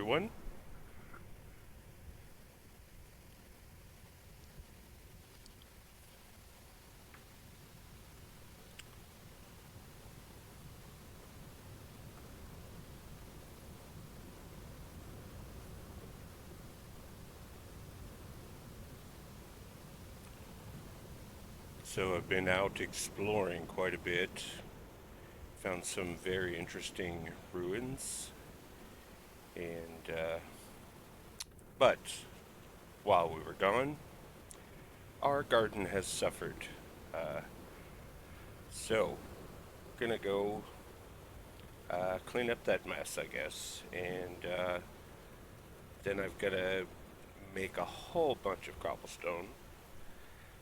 everyone. So I've been out exploring quite a bit, found some very interesting ruins, and but while we were gone, our garden has suffered. Uh, so we're gonna go clean up that mess, I guess, and then I've gotta make a whole bunch of cobblestone.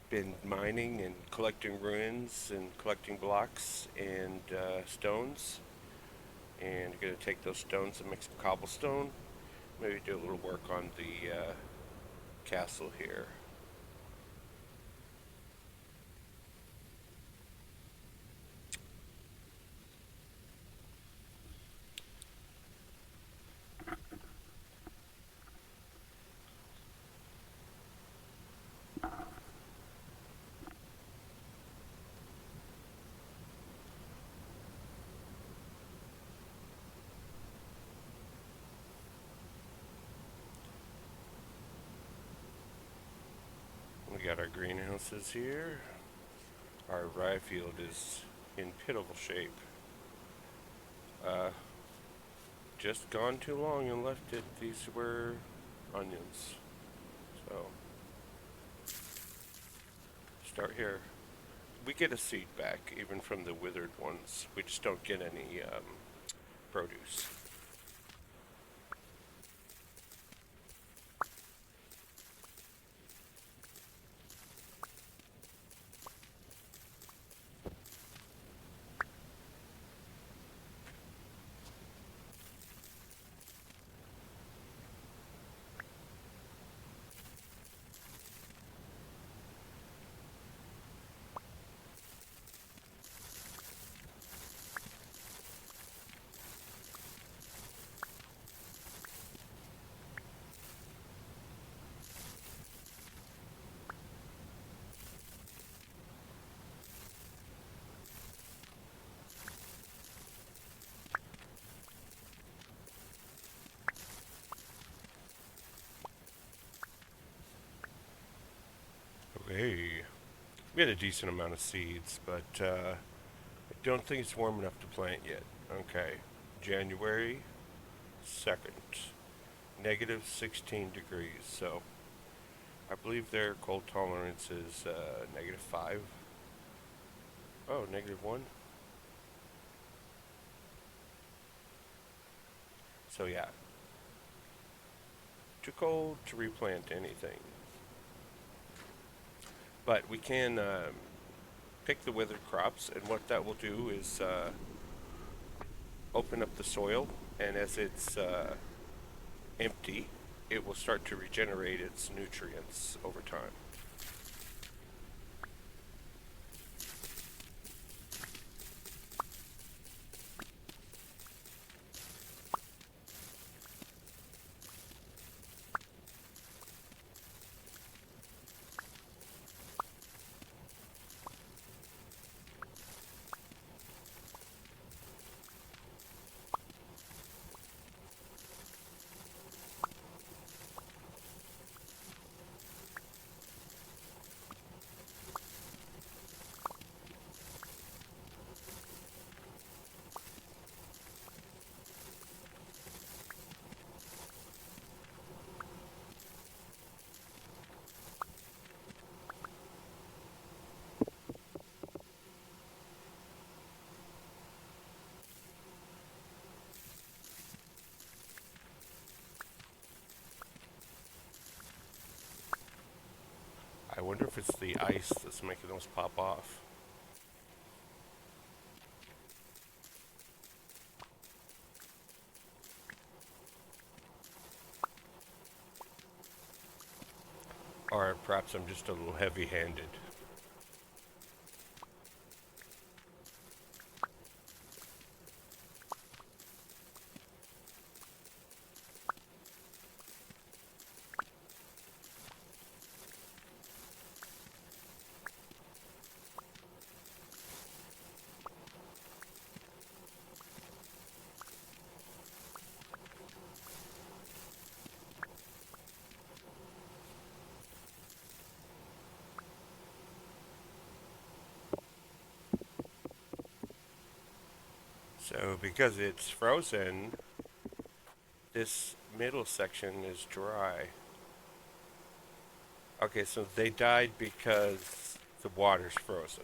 Been mining and collecting ruins and collecting blocks and stones, and gonna take those stones and make some cobblestone. Maybe do a little work on the castle here. We got our greenhouses here. Our rye field is in pitiful shape. Uh, just gone too long and left it. These were onions. So, start here. We get a seed back, even from the withered ones. We just don't get any produce. Okay. We had a decent amount of seeds, but I don't think it's warm enough to plant yet. Okay. January 2nd. Negative 16 degrees. So I believe their cold tolerance is negative 5. Oh, negative 1. So yeah, too cold to replant anything. But we can pick the withered crops, and what that will do is open up the soil, and as it's empty, it will start to regenerate its nutrients over time. I wonder if it's the ice that's making those pop off. Or perhaps I'm just a little heavy handed. So because it's frozen, this middle section is dry. Okay, so they died because the water's frozen.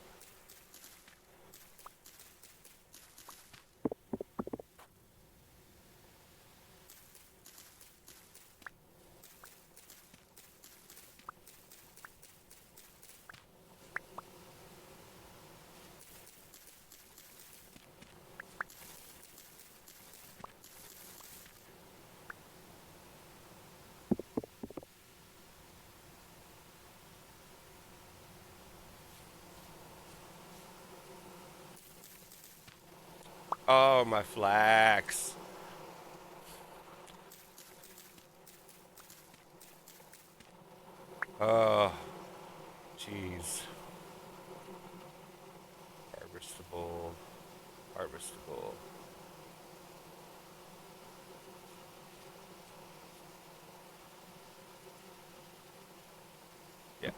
Oh, my flax. Oh, jeez. Harvestable. Harvestable. Yeah.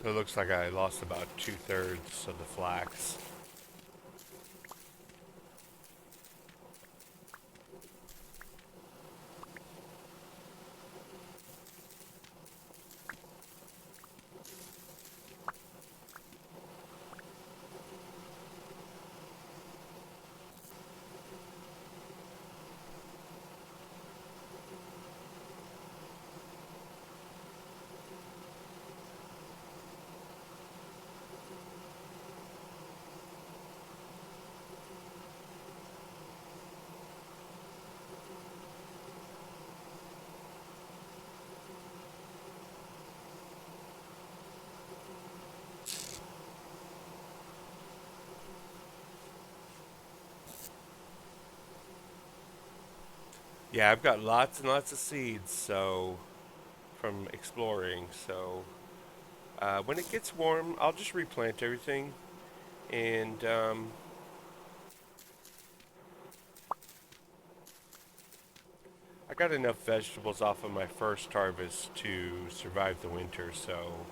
So it looks like I lost about 2/3 of the flax. Yeah, I've got lots and lots of seeds, so from exploring. So when it gets warm, I'll just replant everything, and I got enough vegetables off of my first harvest to survive the winter. So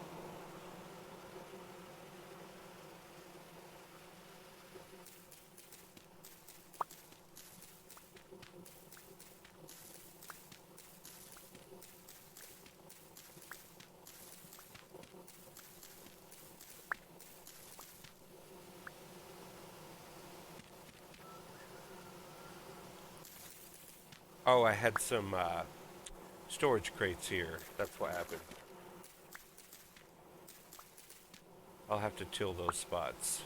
oh, I had some storage crates here. That's what happened. I'll have to till those spots.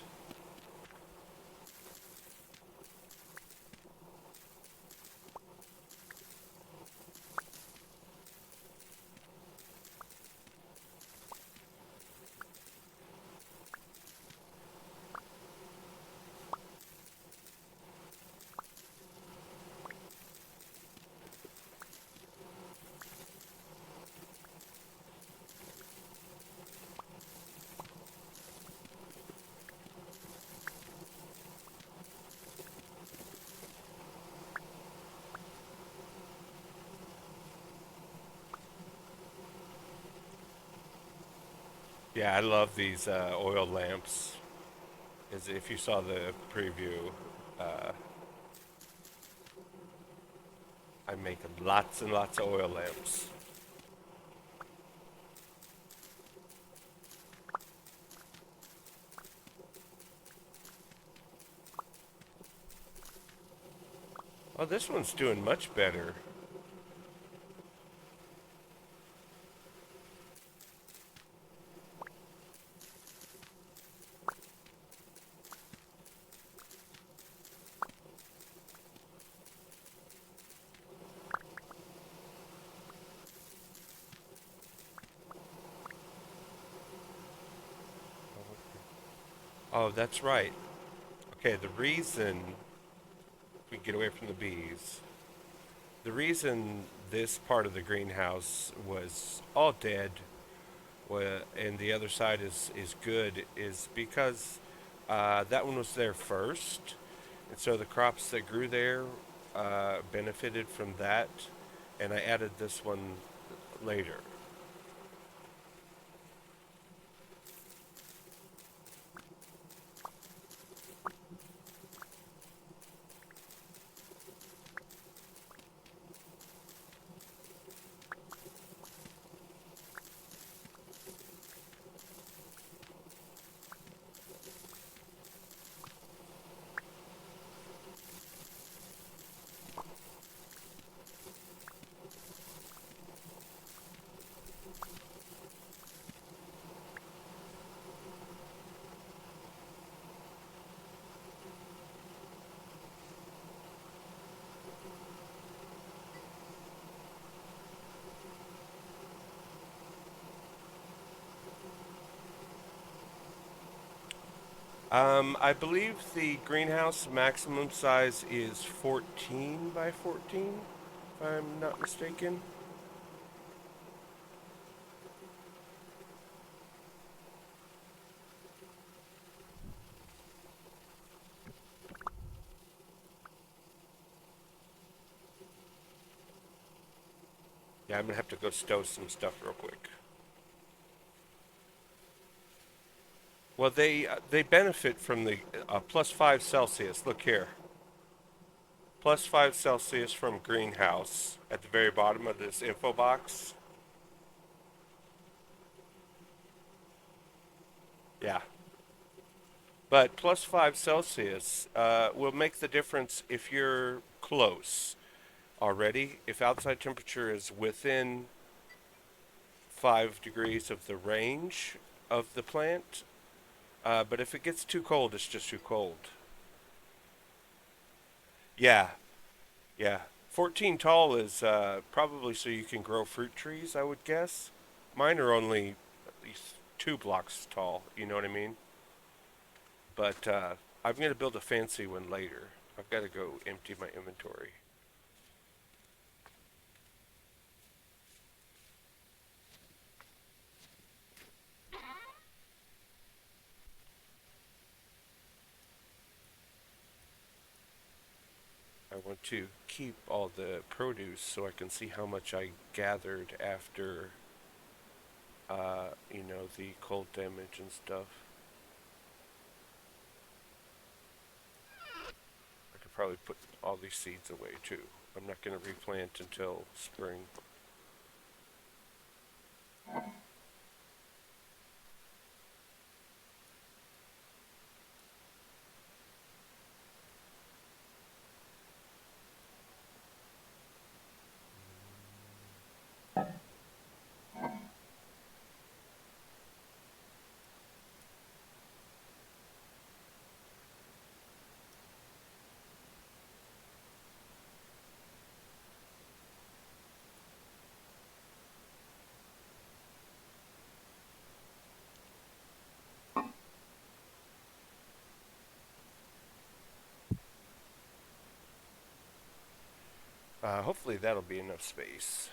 Yeah, I love these oil lamps. As if you saw the preview, uh, I make lots and lots of oil lamps. Oh, this one's doing much better. Oh, that's right. Okay, the reason we get away from the bees, the reason this part of the greenhouse was all dead, and the other side is good, is because that one was there first, and so the crops that grew there benefited from that, and I added this one later. I believe the greenhouse maximum size is 14 by 14, if I'm not mistaken. Yeah, I'm gonna have to go stow some stuff real quick. Well, they benefit from the +5 Celsius. Look here, +5 Celsius from greenhouse at the very bottom of this info box. Yeah, but +5 Celsius will make the difference if you're close already. If outside temperature is within 5 degrees of the range of the plant, but if it gets too cold, it's just too cold. Yeah, yeah. 14 tall is probably so you can grow fruit trees, I would guess. Mine are only at least 2 blocks tall, you know what I mean? But I'm going to build a fancy one later. I've got to go empty my inventory. I want to keep all the produce so I can see how much I gathered after, the cold damage and stuff. I could probably put all these seeds away too. I'm not going to replant until spring. Hopefully that'll be enough space.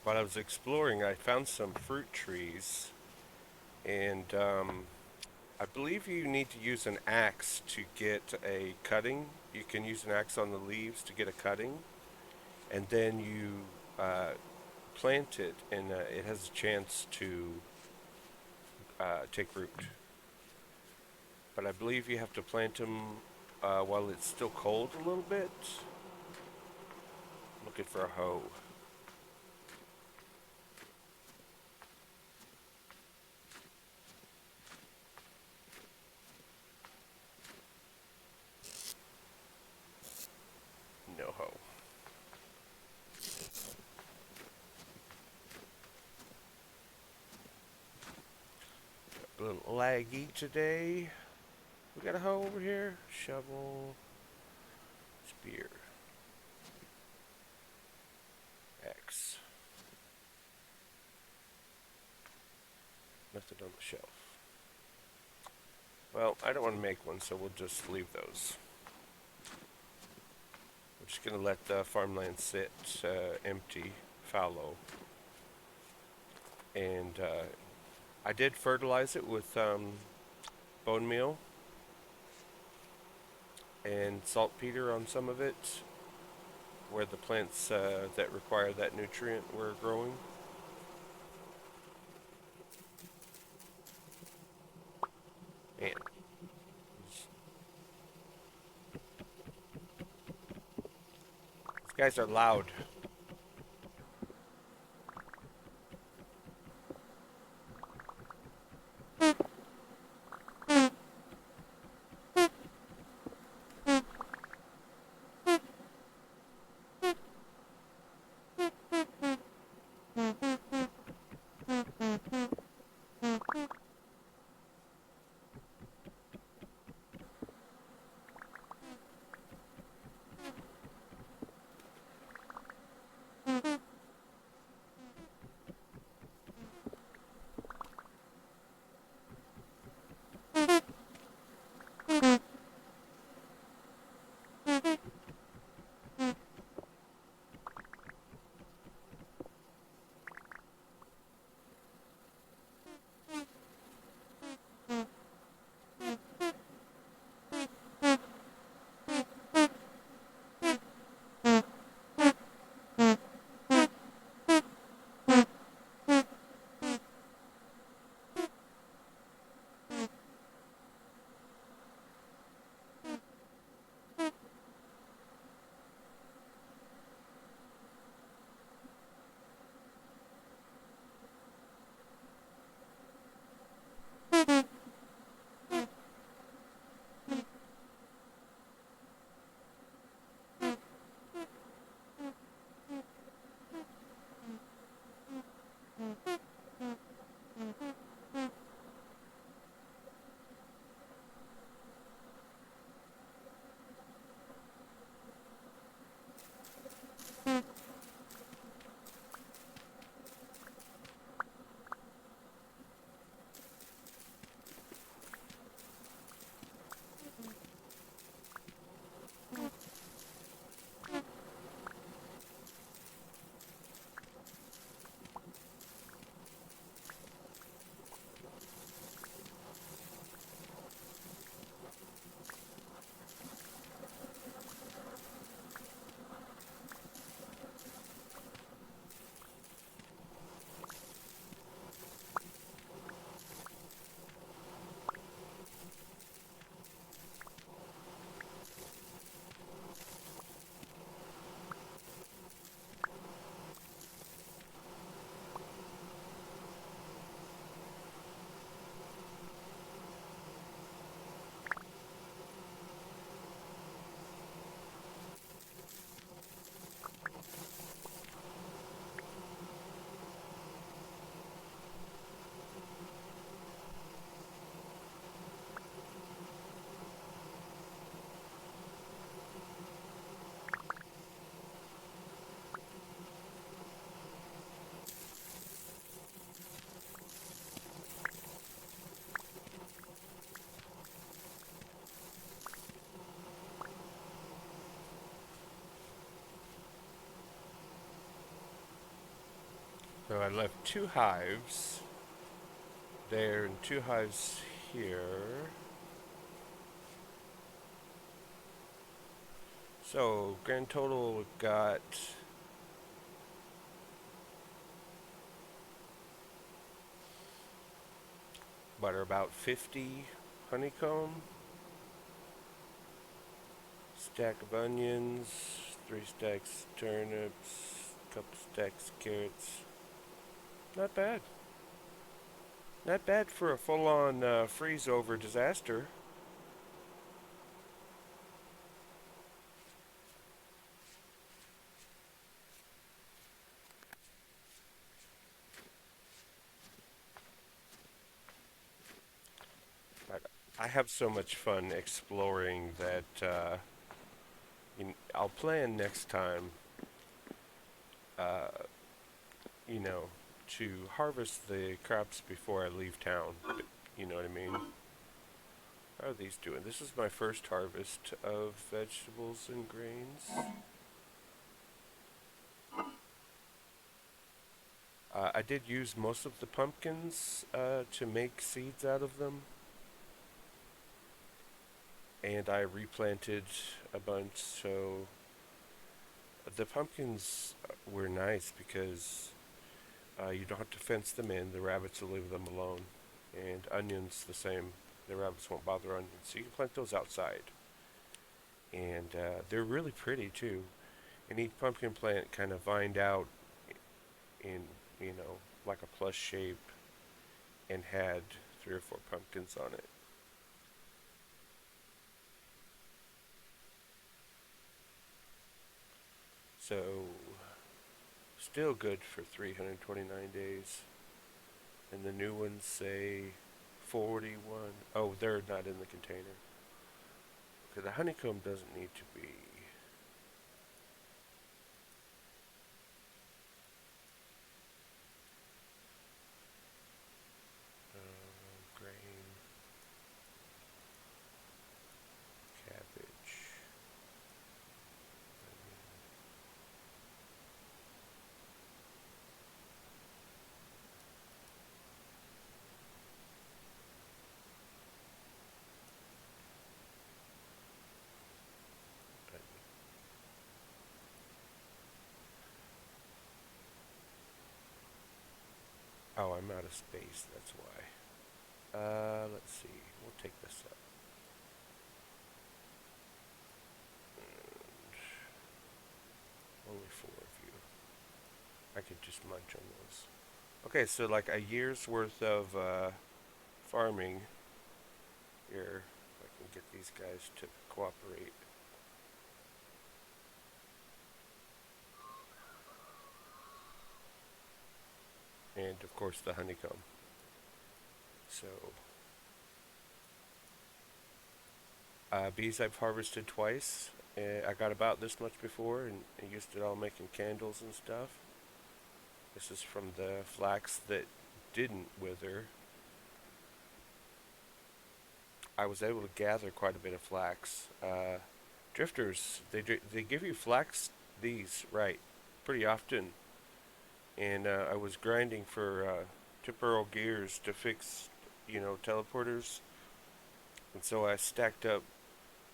While I was exploring, I found some fruit trees, and I believe you need to use an axe to get a cutting. You can use an axe on the leaves to get a cutting, and then you plant it, and it has a chance to take root. But I believe you have to plant them while it's still cold a little bit. Looking for a hoe. No hoe. A little laggy today. We got a hoe over here. Shovel. Spear. Axe. Nothing on the shelf. Well, I don't want to make one, so we'll just leave those. We're just going to let the farmland sit empty, fallow. And I did fertilize it with bone meal and saltpeter on some of it, where the plants that require that nutrient were growing. And these guys are loud. So I left 2 hives there and 2 hives here. So, grand total we've got about 50 honeycomb, stack of onions, 3 stacks turnips, couple stacks carrots. Not bad. Not bad for a full-on freeze-over disaster. But I have so much fun exploring that I'll plan next time, uh, you know, to harvest the crops before I leave town. You know what I mean? How are these doing? This is my first harvest of vegetables and grains. I did use most of the pumpkins to make seeds out of them, and I replanted a bunch, so the pumpkins were nice because you don't have to fence them in. The rabbits will leave them alone. And onions, the same. The rabbits won't bother onions. So you can plant those outside. And they're really pretty too. And each pumpkin plant kind of vined out in, like a plus shape and had 3 or 4 pumpkins on it. So, still good for 329 days. And the new ones say 41. Oh, they're not in the container. Okay, the honeycomb doesn't need to be. Grain, cabbage. Oh, I'm out of space, that's why. Let's see. We'll take this up. And only 4 of you. I could just munch on those. Okay, so like a year's worth of farming here. If I can get these guys to cooperate. And of course the honeycomb. So, bees I've harvested twice. I got about this much before and used it all making candles and stuff. This is from the flax that didn't wither. I was able to gather quite a bit of flax. Drifters, they give you flax these right pretty often, and I was grinding for temporal gears to fix, teleporters, and so I stacked up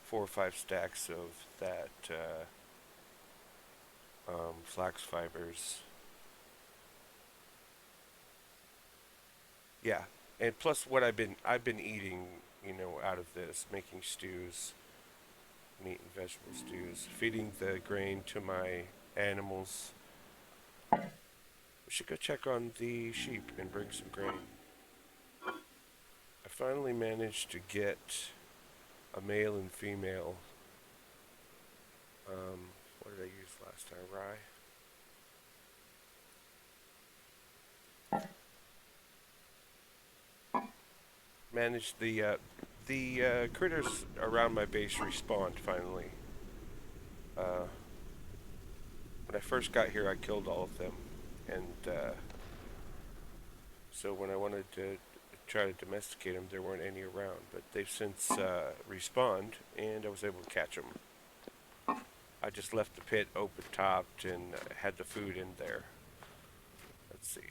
4 or 5 stacks of that flax fibers. Yeah, and plus what I've been eating, out of this, making stews, meat and vegetable stews, feeding the grain to my animals. We should go check on the sheep and bring some grain. I finally managed to get a male and female. What did I use last time? Rye. Managed the critters around my base respawned finally. Uh, when I first got here, I killed all of them, and so when I wanted to try to domesticate them, there weren't any around. But they've since respawned, and I was able to catch them. I just left the pit open topped and had the food in there. Let's see.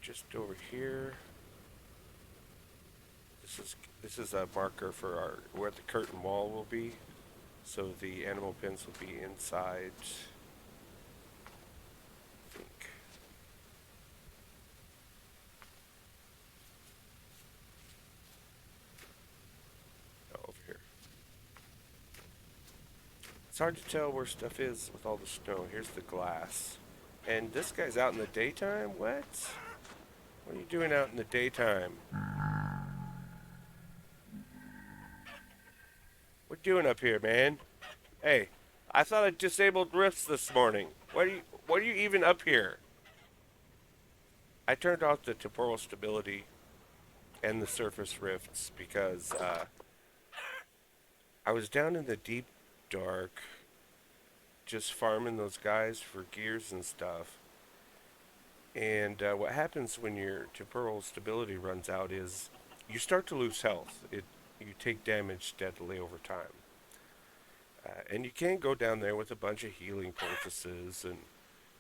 Just over here. This is a marker for our where the curtain wall will be. So the animal pens will be inside. I think. Oh, over here. It's hard to tell where stuff is with all the snow. Here's the glass. And this guy's out in the daytime? What? What are you doing out in the daytime? What you doing up here, man? Hey, I thought I disabled rifts this morning. What are you even up here? I turned off the temporal stability and the surface rifts because I was down in the deep dark just farming those guys for gears and stuff. And what happens when your temporal stability runs out is you start to lose health. You take damage steadily over time. And you can't go down there with a bunch of healing poultices and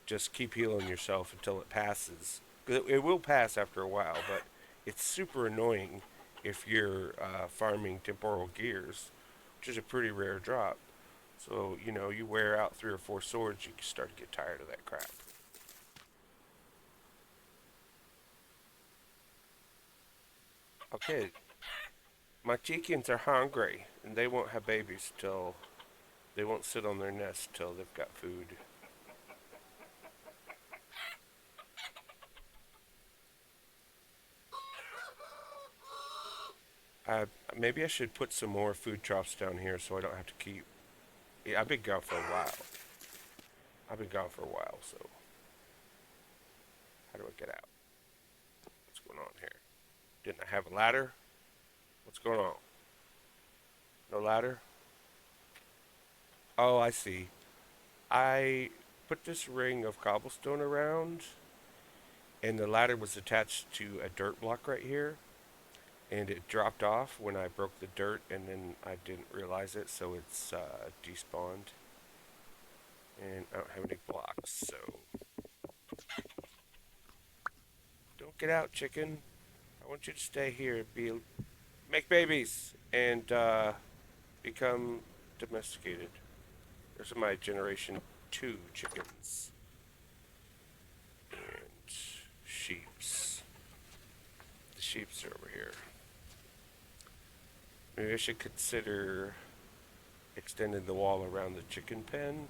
just keep healing yourself until it passes. It will pass after a while, but it's super annoying if you're farming temporal gears, which is a pretty rare drop. So, you wear out 3 or 4 swords, you start to get tired of that crap. Okay, my chickens are hungry, and they won't have babies till they won't sit on their nest till they've got food. Uh, Maybe I should put some more food troughs down here so I don't have to keep. Yeah, I've been gone for a while. I've been gone for a while, so how do I get out? What's going on here? Didn't I have a ladder? What's going on? No ladder? Oh, I see. I put this ring of cobblestone around, and the ladder was attached to a dirt block right here, and it dropped off when I broke the dirt, and then I didn't realize it, so it's despawned. And I don't have any blocks, so don't get out, chicken. I want you to stay here, make babies, and become domesticated. There's my generation 2 chickens and sheeps. The sheeps are over here. Maybe I should consider extending the wall around the chicken pen,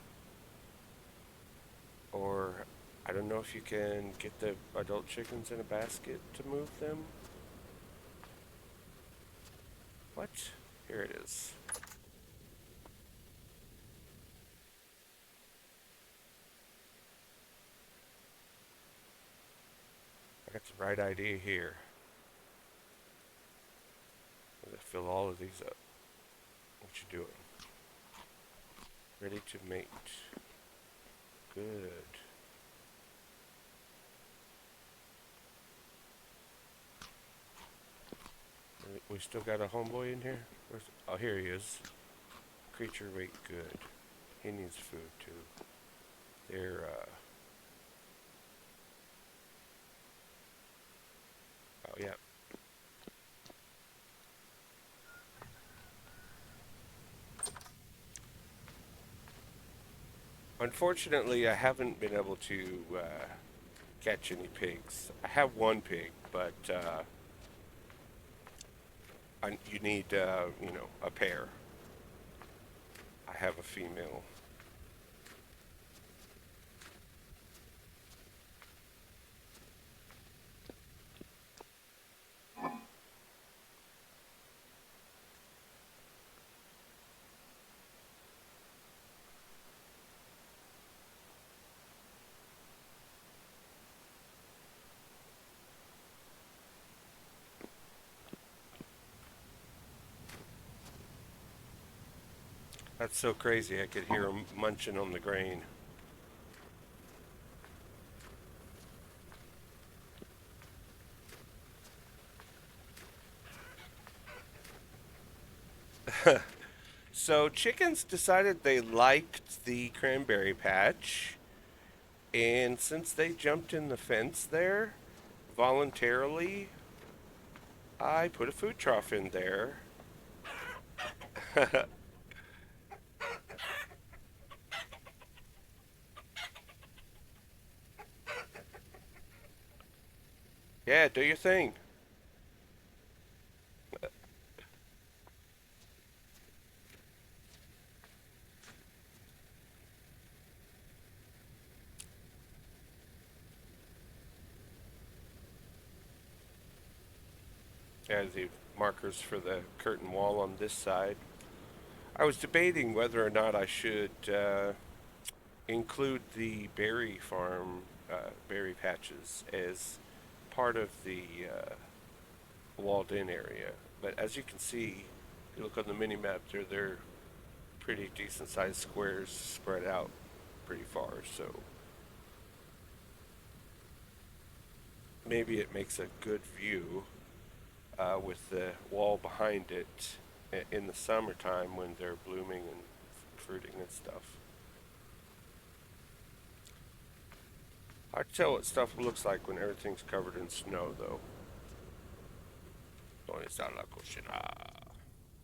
or I don't know if you can get the adult chickens in a basket to move them. What? Here it is. I got the right idea here. I'm gonna fill all of these up. What you doing? Ready to mate. Good. We still got a homeboy in here? Oh, here he is. Creature weight good. He needs food too. They're, oh yeah. Unfortunately, I haven't been able to catch any pigs. I have one pig, but you need, a pair. I have a female. That's so crazy. I could hear him munching on the grain. So chickens decided they liked the cranberry patch, and since they jumped in the fence there voluntarily, I put a food trough in there. Yeah, do your thing. Yeah, the markers for the curtain wall on this side. I was debating whether or not I should include the berry farm, berry patches, as part of the walled-in area. But as you can see, if you look on the mini map, they're pretty decent-sized squares spread out pretty far. So maybe it makes a good view with the wall behind it in the summertime when they're blooming and fruiting and stuff. Hard to tell what stuff looks like when everything's covered in snow, though. ¿Dónde está la cocina?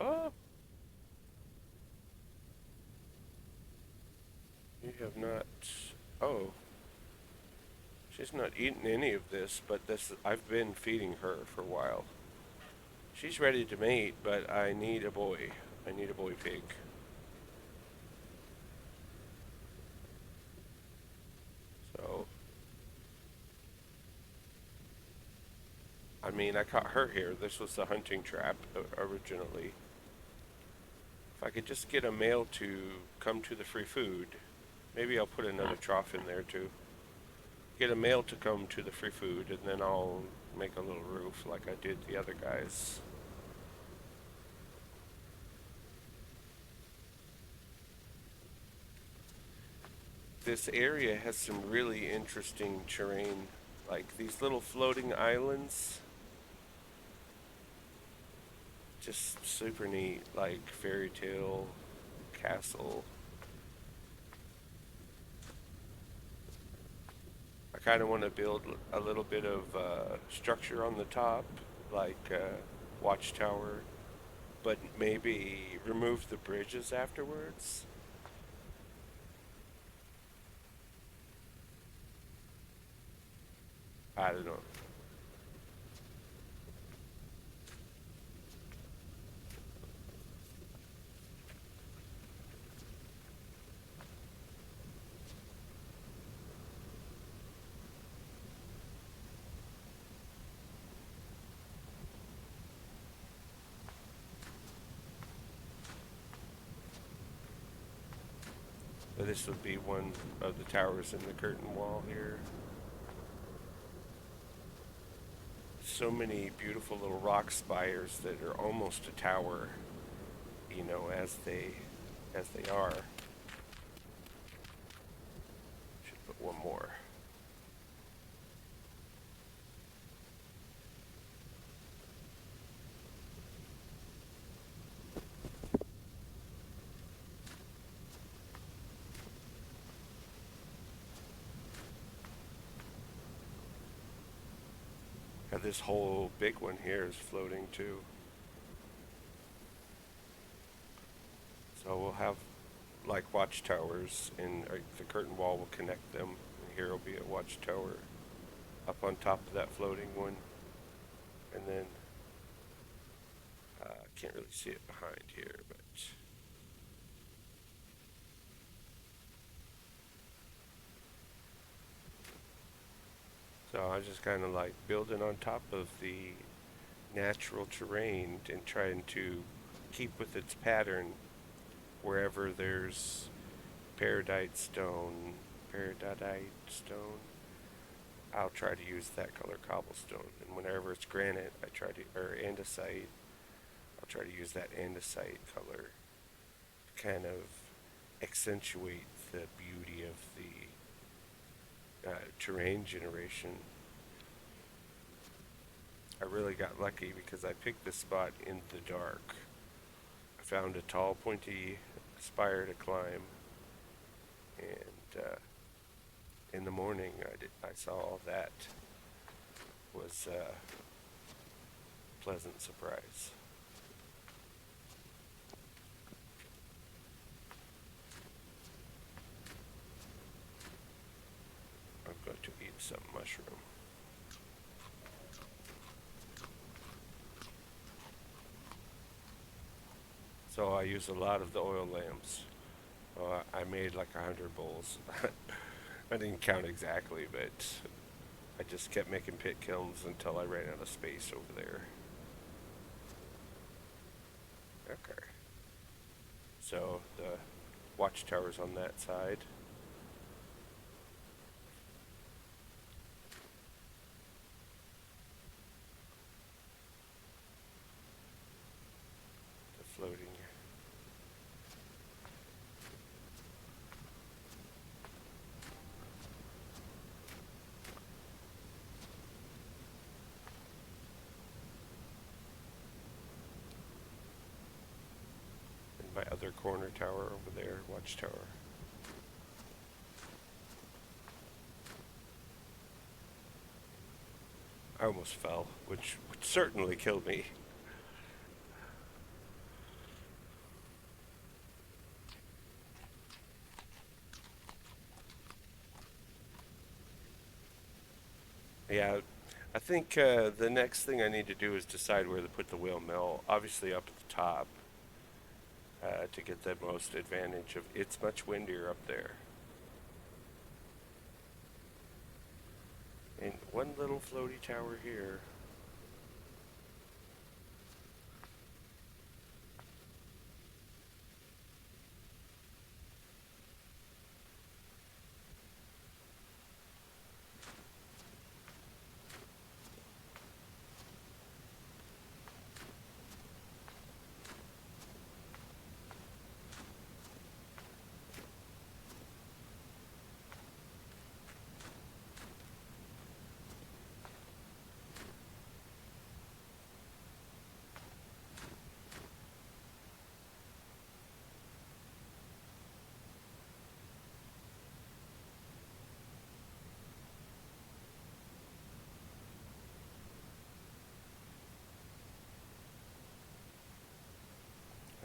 Oh, you have not. Oh, she's not eaten any of this, but this I've been feeding her for a while. She's ready to mate, but I need a boy. I need a boy pig. So, I mean, I caught her here. This was the hunting trap originally. If I could just get a male to come to the free food, maybe I'll put another trough in there too. Get a male to come to the free food, and then I'll make a little roof like I did the other guys. This area has some really interesting terrain, like these little floating islands. Just super neat, like fairy tale castle. I kind of want to build a little bit of structure on the top, like watchtower, but maybe remove the bridges afterwards. I don't know. But this would be one of the towers in the curtain wall here. So many beautiful little rock spires that are almost a tower, as they are. Should put one more. And this whole big one here is floating too. So we'll have like watchtowers, and the curtain wall will connect them. And here will be a watchtower up on top of that floating one, and then can't really see it behind here, but so I just kind of like building on top of the natural terrain and trying to keep with its pattern wherever there's peridotite stone, I'll try to use that color cobblestone. And whenever it's granite, or andesite, I'll try to use that andesite color to kind of accentuate the beauty of the terrain generation. I really got lucky because I picked this spot in the dark. I found a tall, pointy spire to climb, and in the morning I saw all that was pleasant surprise. I'm going to eat some mushroom. So I use a lot of the oil lamps. I made like 100 bowls. I didn't count exactly, but I just kept making pit kilns until I ran out of space over there. Okay. So the watchtower's on that side. The floating. And my other corner tower over there, watchtower. I almost fell, which would certainly kill me. Yeah, I think the next thing I need to do is decide where to put the wheel mill. Obviously up at the top to get the most advantage of. It's much windier up there. And one little floaty tower here.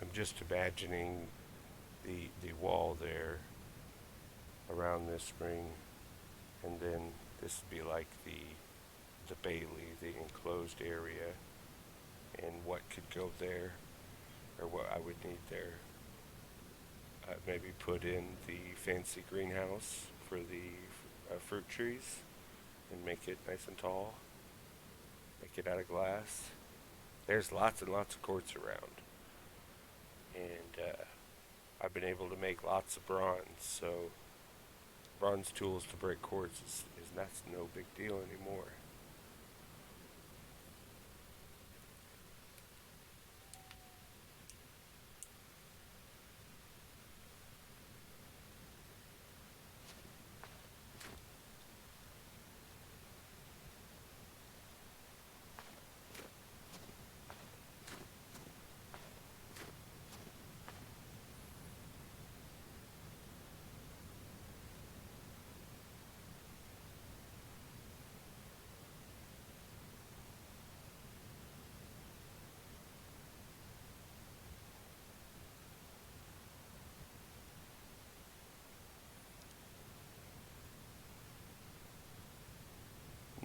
I'm just imagining the wall there around this ring, and then this would be like the bailey, the enclosed area, and what could go there, or what I would need there. Maybe put in the fancy greenhouse for the fruit trees, and make it nice and tall. Make it out of glass. There's lots and lots of quartz around, and I've been able to make lots of bronze. So bronze tools to break quartz is that's no big deal anymore.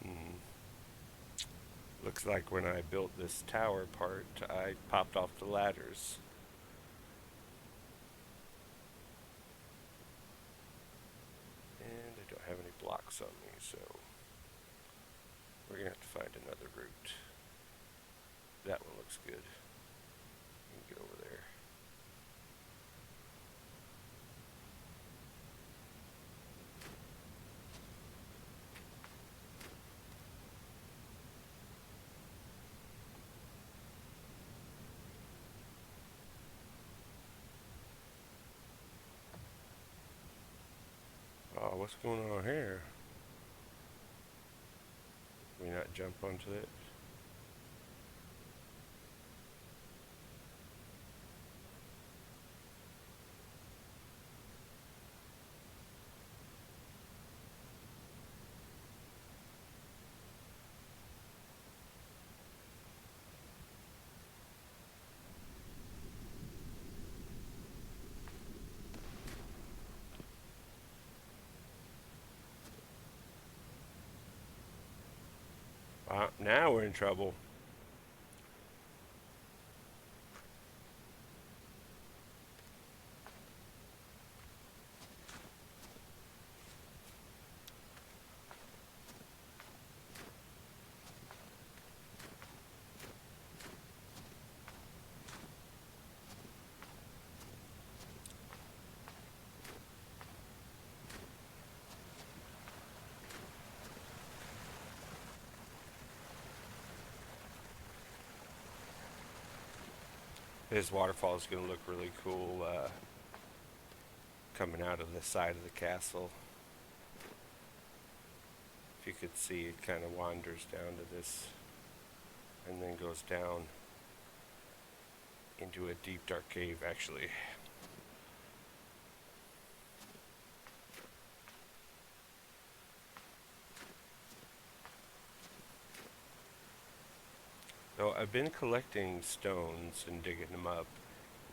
Mm. Looks like when I built this tower part, I popped off the ladders. And I don't have any blocks on me, so we're gonna have to find another route. That one looks good. You can get over there. Oh, what's going on here? Can we not jump onto it? Now we're in trouble. His waterfall is going to look really cool coming out of the side of the castle. If you could see, it kind of wanders down to this and then goes down into a deep dark cave, actually. So I've been collecting stones and digging them up,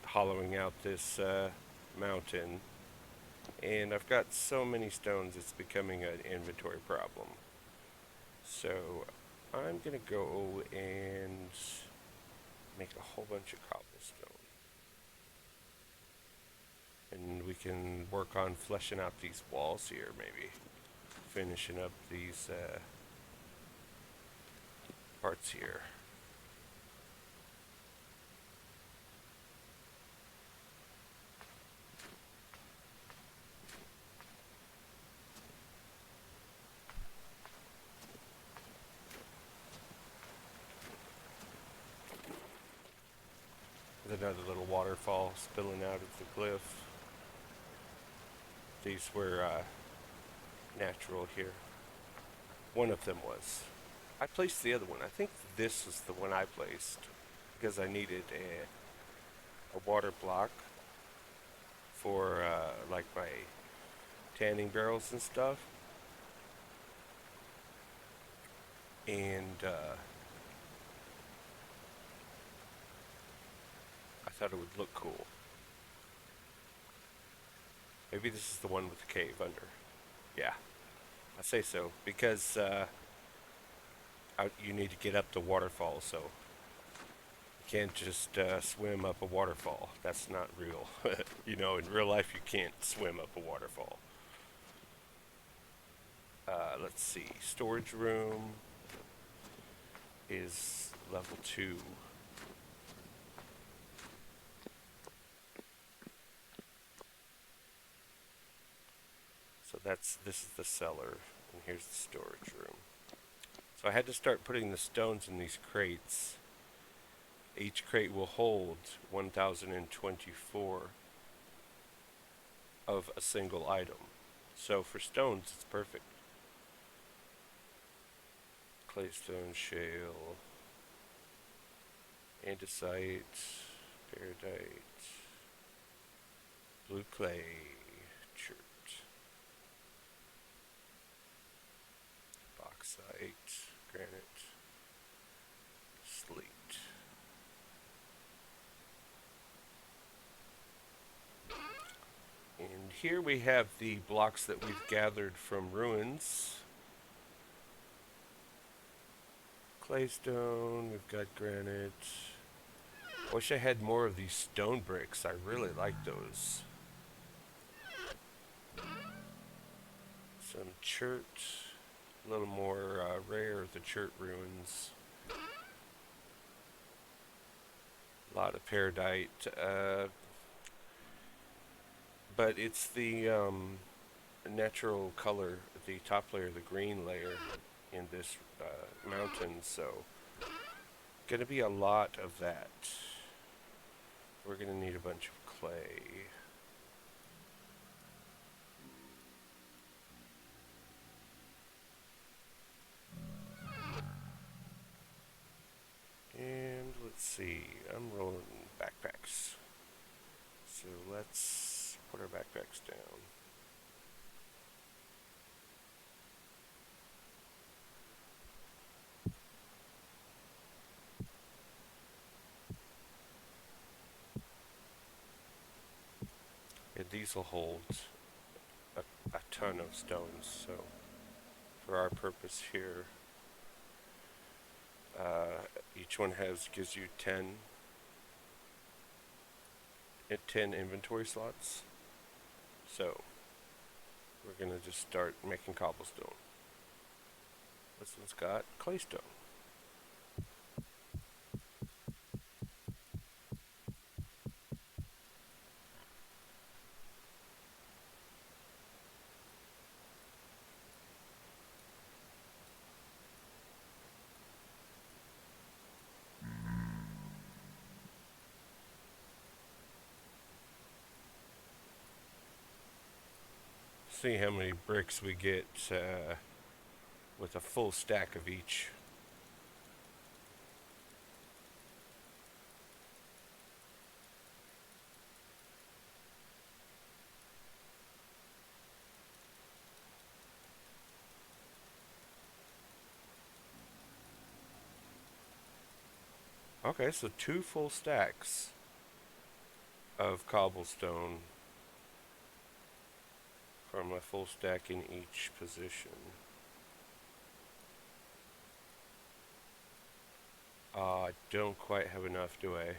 hollowing out this mountain, and I've got so many stones it's becoming an inventory problem. So I'm gonna go and make a whole bunch of cobblestone. And we can work on fleshing out these walls here, maybe. Finishing up these parts here. There's another little waterfall spilling out of the cliff. These were natural here. One of them was. I placed the other one. I think this was the one I placed because I needed a water block for like my tanning barrels and stuff. And I thought it would look cool. Maybe this is the one with the cave under. Yeah, I say so because you need to get up the waterfall, so you can't just swim up a waterfall. That's not real. You know, in real life, you can't swim up a waterfall. Let's see. Storage room is level 2. So this is the cellar, and here's the storage room. So I had to start putting the stones in these crates. Each crate will hold 1,024 of a single item. So for stones, it's perfect. Claystone, shale, andesite, peridite, blue clay, chert, bauxite, granite, slate. And here we have the blocks that we've gathered from ruins. Claystone, we've got granite. Wish I had more of these stone bricks. I really like those. Some chert. A little more rare, the chert ruins. A lot of peridite. But it's the natural color, the top layer, the green layer in this mountain, so gonna be a lot of that. We're gonna need a bunch of clay. And let's see, I'm rolling backpacks. So let's put our backpacks down. And these will hold a ton of stones, so for our purpose here, Each one gives you 10 inventory slots. So we're gonna just start making cobblestone. This one's got claystone. See how many bricks we get with a full stack of each. Okay, so 2 full stacks of cobblestone from a full stack in each position. I don't quite have enough, do I?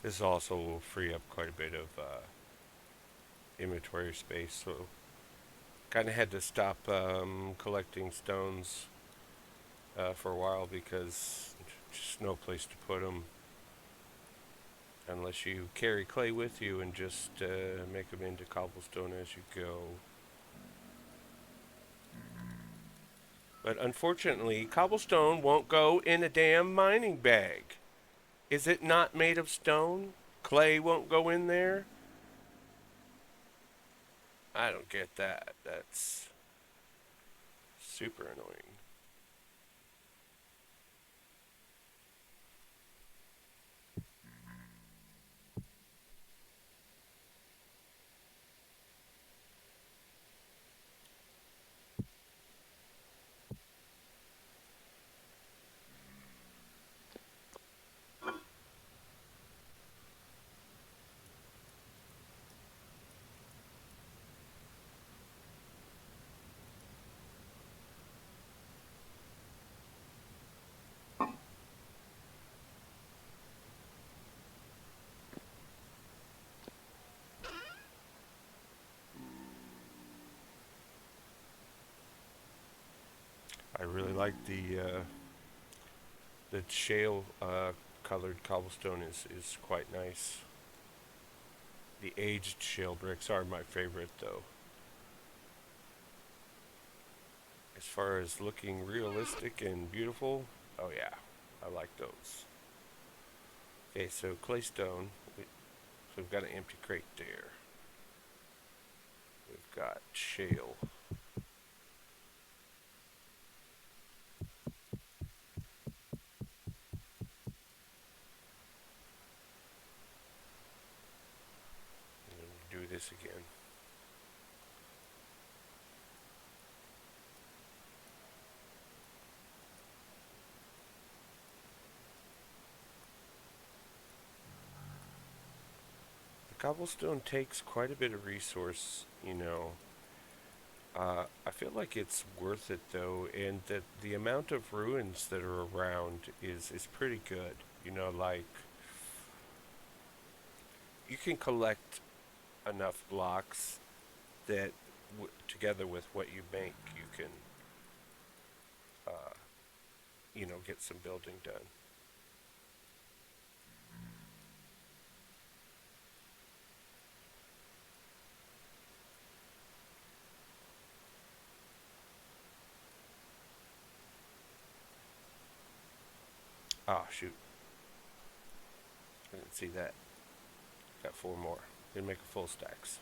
This also will free up quite a bit of inventory space, so kind of had to stop collecting stones for a while because just no place to put them unless you carry clay with you and just make them into cobblestone as you go. But unfortunately, cobblestone won't go in a damn mining bag. Is it not made of stone? Clay won't go in there? I don't get that. That's super annoying. I really like the shale colored cobblestone is quite nice. The aged shale bricks are my favorite though. As far as looking realistic and beautiful, oh yeah, I like those. Okay, so claystone. So we've got an empty crate there. We've got shale. Do this again. The cobblestone takes quite a bit of resource, you know. I feel like it's worth it though, and that the amount of ruins that are around is pretty good. You know, like you can collect enough blocks that, together with what you make, you can, uh, get some building done. Ah, shoot! I didn't see that. Got 4 more. Gonna make a full stacks.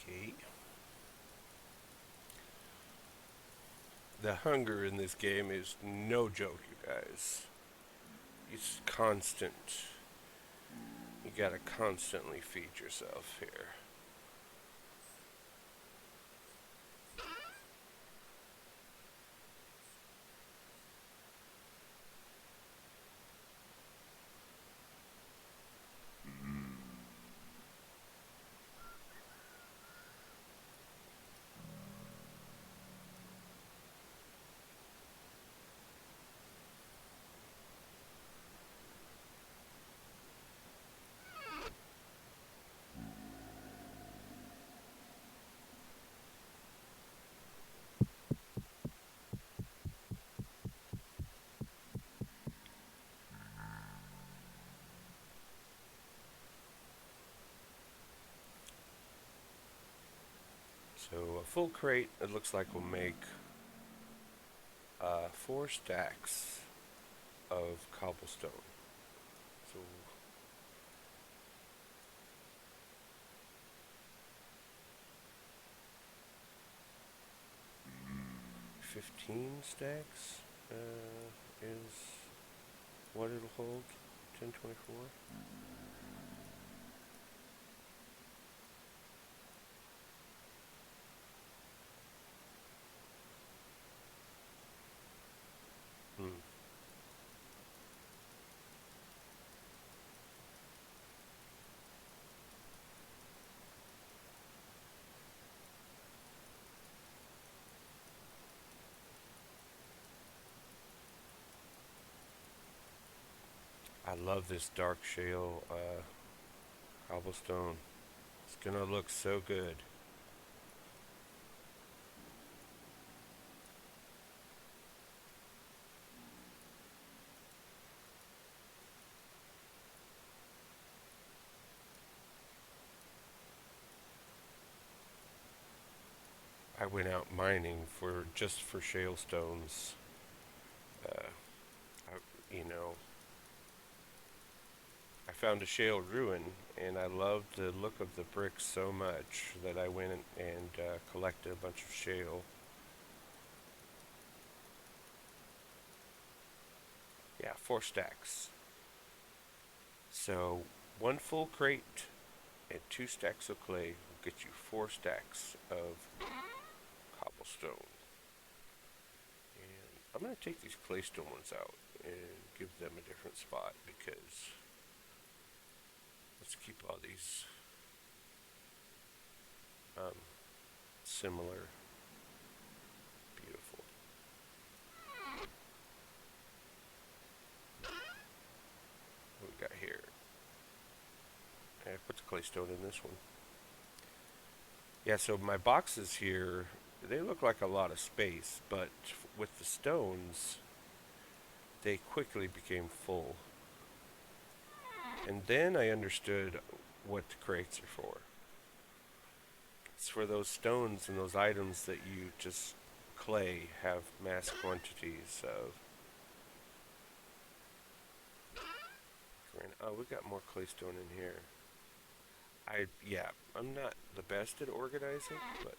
Okay. The hunger in this game is no joke, you guys. It's constant. You gotta constantly feed yourself here. So a full crate, it looks like will make 4 stacks of cobblestone. So 15 stacks is what it'll hold. 1024. Hmm. I love this dark shale cobblestone. It's gonna look so good. I went out mining for just for shale stones. Uh, you know, I found a shale ruin, and I loved the look of the bricks so much that I went and collected a bunch of shale. Yeah, 4 stacks. So 1 full crate and 2 stacks of clay will get you 4 stacks of cobblestone. And I'm going to take these claystone ones out and give them a different spot because let's keep all these um, similar. Beautiful. What we got here? I put the claystone in this one. Yeah, so my boxes here, they look like a lot of space, but with the stones, they quickly became full. And then I understood what the crates are for. It's for those stones and those items that you just clay have mass quantities of. Oh, we got more claystone in here. Yeah, I'm not the best at organizing, but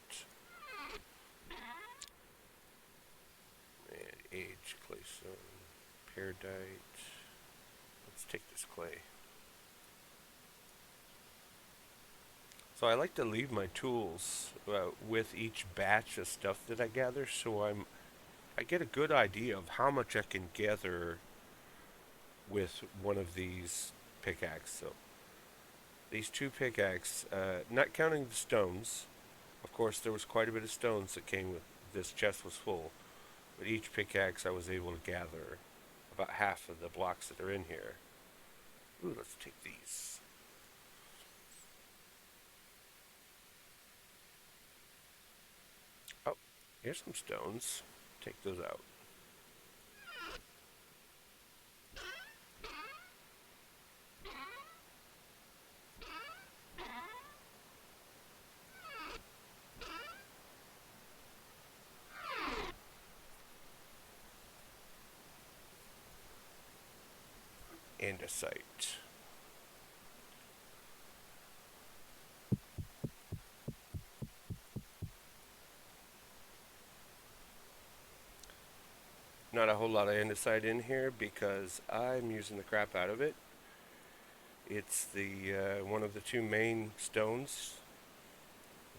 man, age claystone, peridite. Let's take this clay. So I like to leave my tools with each batch of stuff that I gather, so I get a good idea of how much I can gather with one of these pickaxes. So these 2 pickaxes, not counting the stones. Of course, there was quite a bit of stones that came with this chest was full, but each pickaxe I was able to gather about half of the blocks that are in here. Ooh, let's take these. Oh, here's some stones. Take those out. Andesite. not a whole lot of andesite in here because I'm using the crap out of it. It's the one of the two main stones,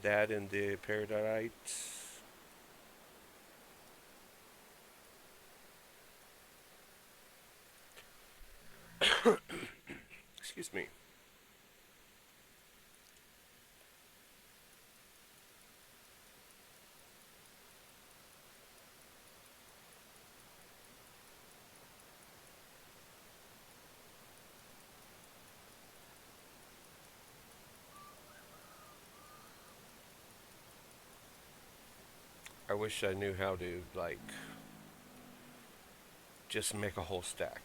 that and the peridotite. Excuse me. I wish I knew how to, like, just make a whole stack.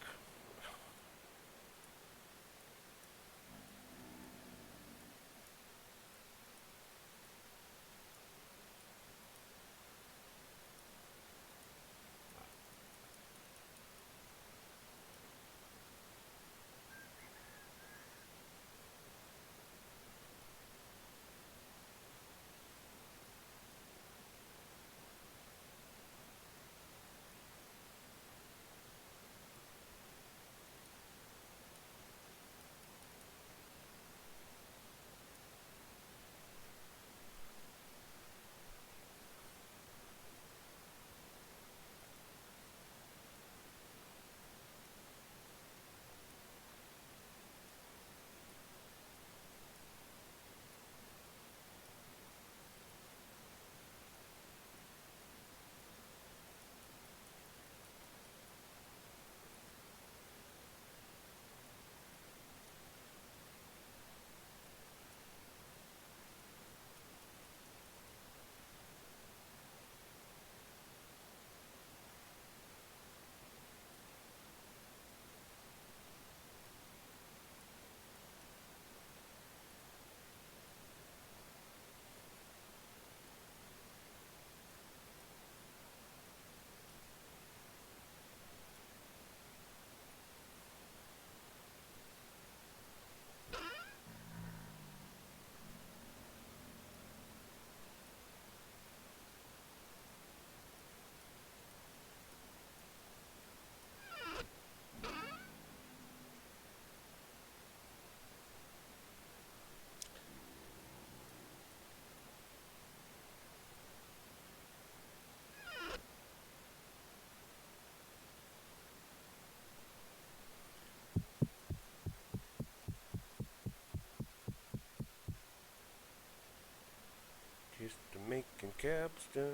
Just to making capstones.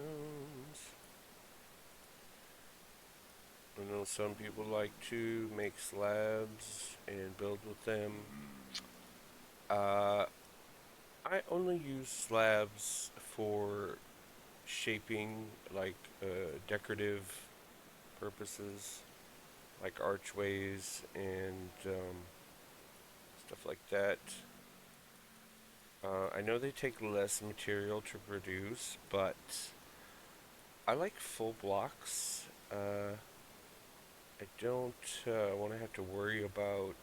I know some people like to make slabs and build with them. Uh, I only use slabs for shaping, like decorative purposes, like archways and stuff like that. I know they take less material to produce, but I like full blocks. I don't want to have to worry about,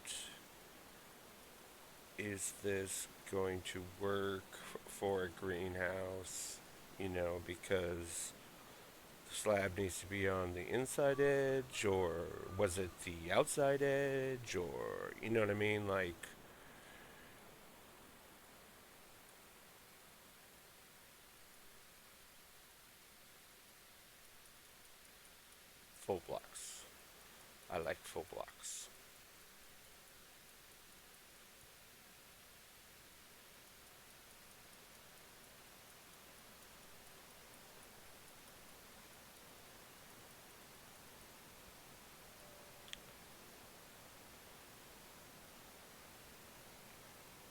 is this going to work for a greenhouse? Because the slab needs to be on the inside edge, or was it the outside edge, or you know what I mean? Like, full blocks. I like full blocks.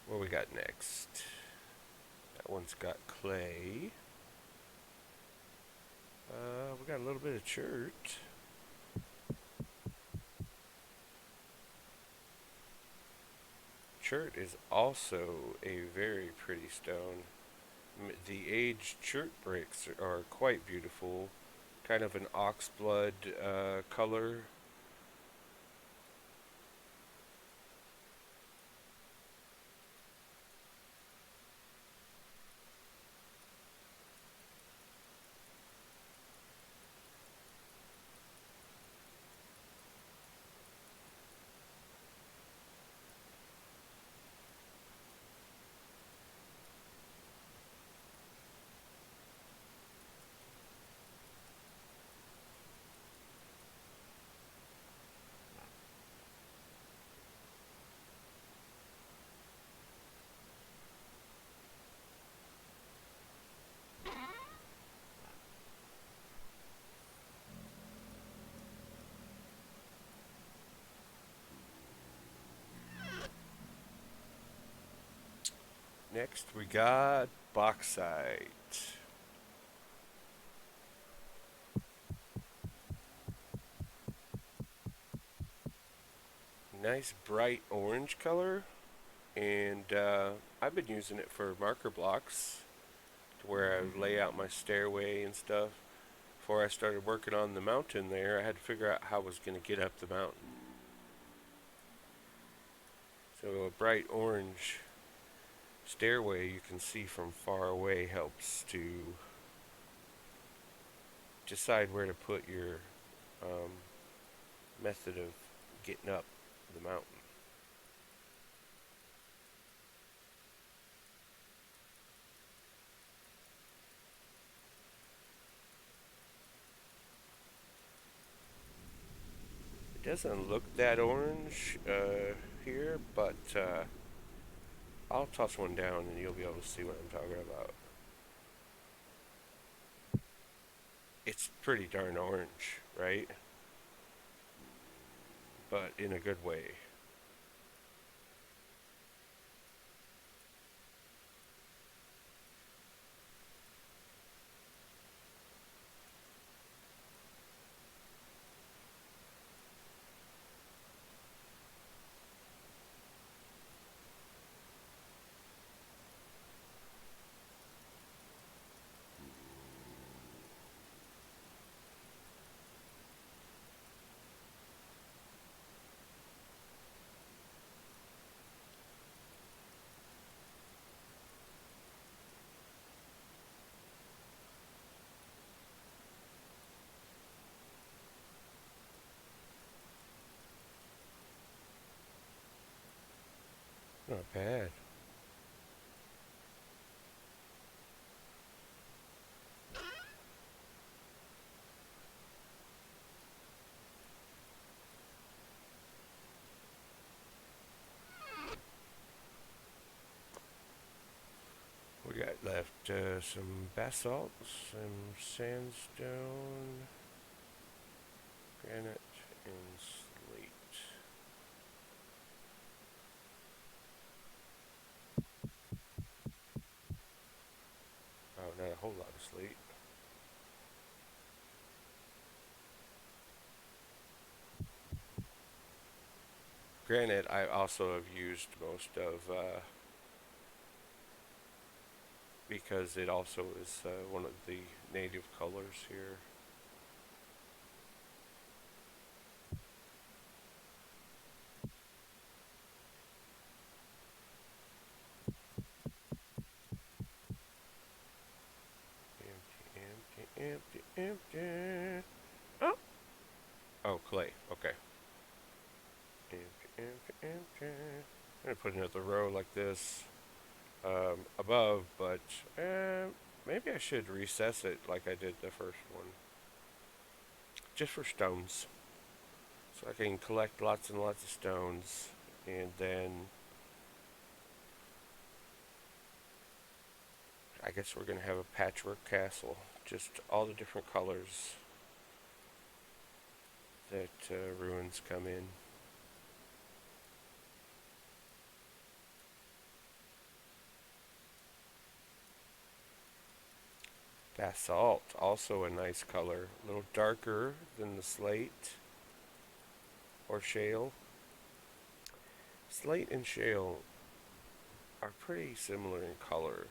What we got next? That one's got clay. We got a little bit of chert. Chert is also a very pretty stone. The aged chert bricks are quite beautiful. Kind of an oxblood color. Next we got bauxite. Nice bright orange color, and I've been using it for marker blocks to where I lay out my stairway and stuff. Before I started working on the mountain there, I had to figure out how I was going to get up the mountain. So a bright orange stairway you can see from far away helps to decide where to put your um, method of getting up the mountain. It doesn't look that orange here, but I'll toss one down and you'll be able to see what I'm talking about. It's pretty darn orange, right? But in a good way. Not bad. We got left some basalt, some sandstone, granite, and slate. Oh, not a whole lot of slate. Granite, I also have used most of because it also is one of the native colors here. Empty, empty, empty, empty. Oh, oh, clay. Okay. Empty, empty, empty. I'm gonna put another row like this above, but maybe I should recess it like I did the first one, just for stones, so I can collect lots and lots of stones, and then I guess we're gonna have a patchwork castle, just all the different colors that ruins come in. Basalt, also a nice color, a little darker than the slate or shale. Slate and shale are pretty similar in color.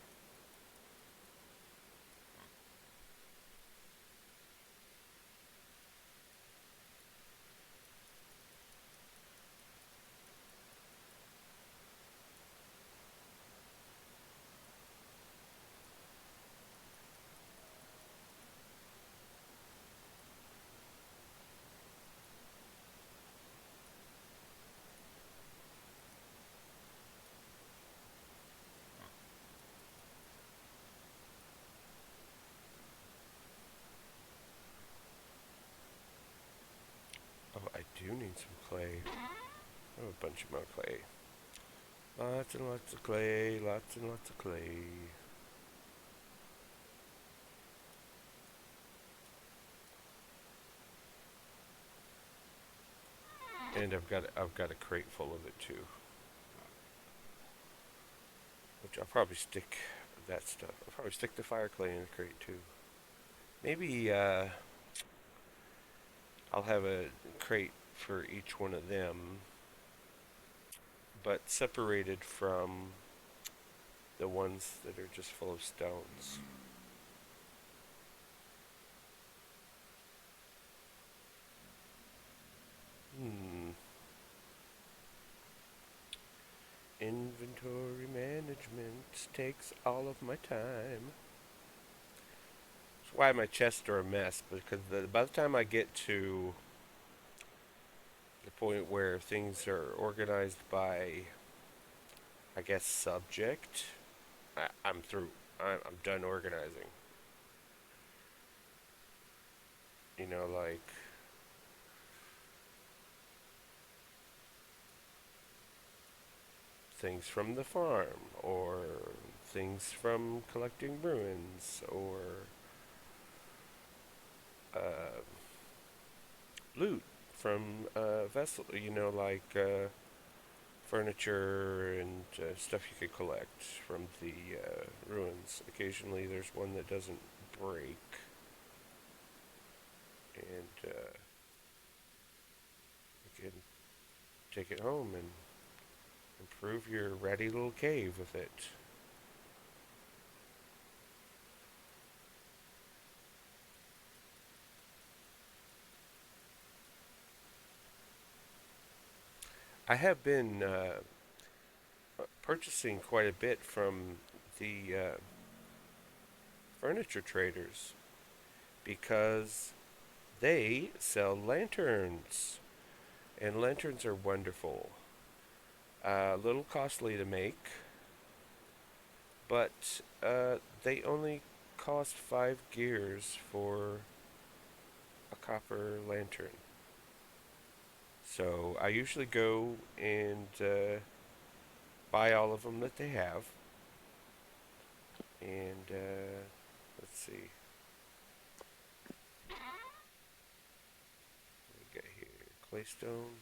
Oh, I do need some clay. I have a bunch of more clay. Lots and lots of clay, lots and lots of clay. And I've got a crate full of it too. We'll I'll probably stick that stuff. I'll probably stick the fire clay in the crate too. Maybe I'll have a crate for each one of them, but separated from the ones that are just full of stones. Hmm. Inventory management takes all of my time. That's why my chests are a mess, because by the time I get to the point where things are organized by, I guess, subject, I'm through. I'm done organizing. You know, like things from the farm, or things from collecting ruins, or uh, loot from vessel. You know, like furniture and stuff you could collect from the ruins. Occasionally, there's one that doesn't break, and you can take it home and improve your ratty little cave with it. I have been purchasing quite a bit from the furniture traders because they sell lanterns, and lanterns are wonderful. A little costly to make, but they only cost 5 gears for a copper lantern. So I usually go and buy all of them that they have. And let's see, what we got here? Claystone.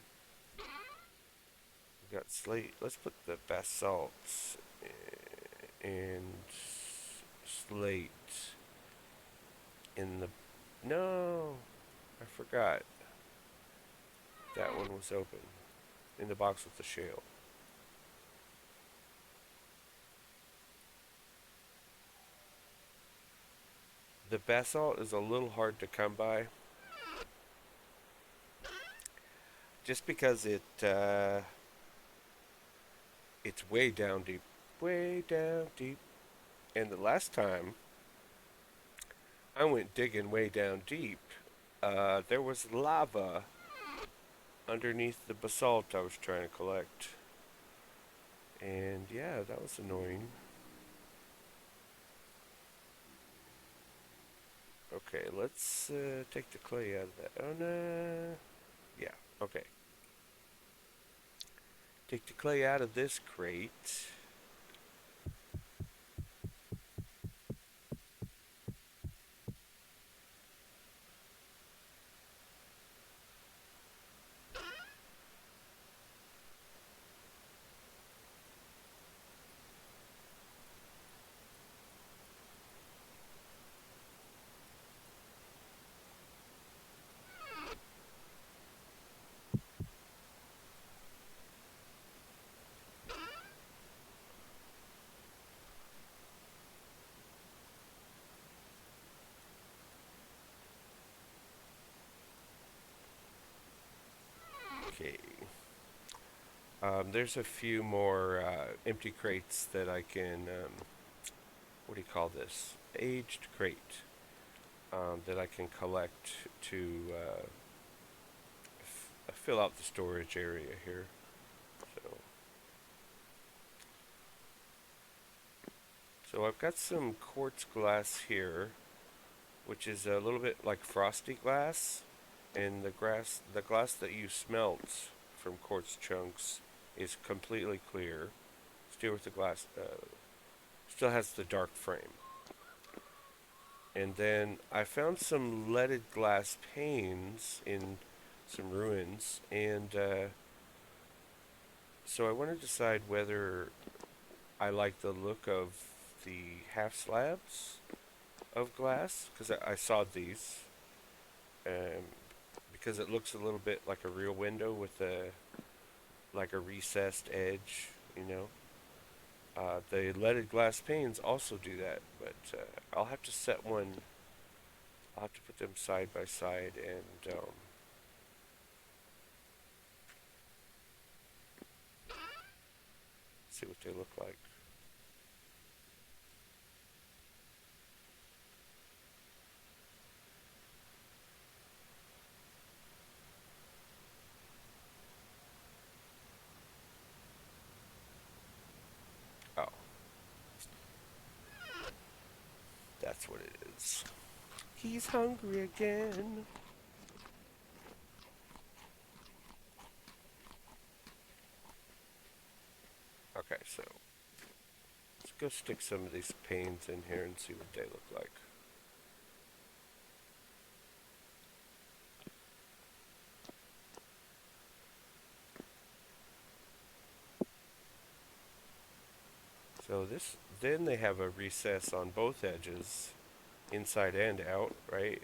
We got slate. Let's put the basalt and slate in the. No, I forgot. That one was open. In the box with the shale. The basalt is a little hard to come by, just because it's way down deep. And the last time I went digging way down deep, there was lava underneath the basalt I was trying to collect, and yeah, that was annoying. Okay, let's take the clay out of that. Oh no, yeah, okay. Take the clay out of this crate. Okay. There's a few more empty crates that I can, what do you call this? Aged crate that I can collect to fill out the storage area here. So, so I've got some quartz glass here, which is a little bit like frosty glass, and the glass that you smelt from quartz chunks is completely clear. Still with the glass, still has the dark frame. And then I found some leaded glass panes in some ruins, and so I want to decide whether I like the look of the half slabs of glass because I saw these, um, because it looks a little bit like a real window with a like a recessed edge, you know. The leaded glass panes also do that, but I'll have to set one. I'll have to put them side by side and see what they look like. Oh, that's what it is. He's hungry again. Okay, so let's go stick some of these panes in here and see what they look like. So this, then they have a recess on both edges, inside and out, right?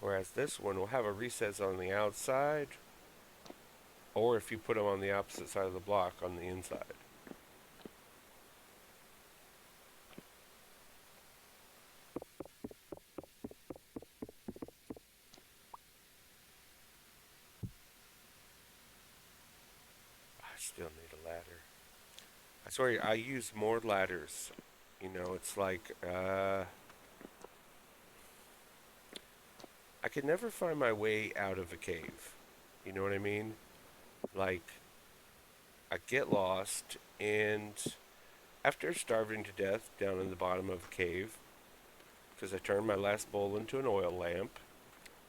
Whereas this one will have a recess on the outside, or if you put them on the opposite side of the block, on the inside. I still need a ladder. I swear, I use more ladders. You know, it's like, I could never find my way out of a cave. You know what I mean? Like, I get lost, and after starving to death down in the bottom of a cave, because I turned my last bowl into an oil lamp,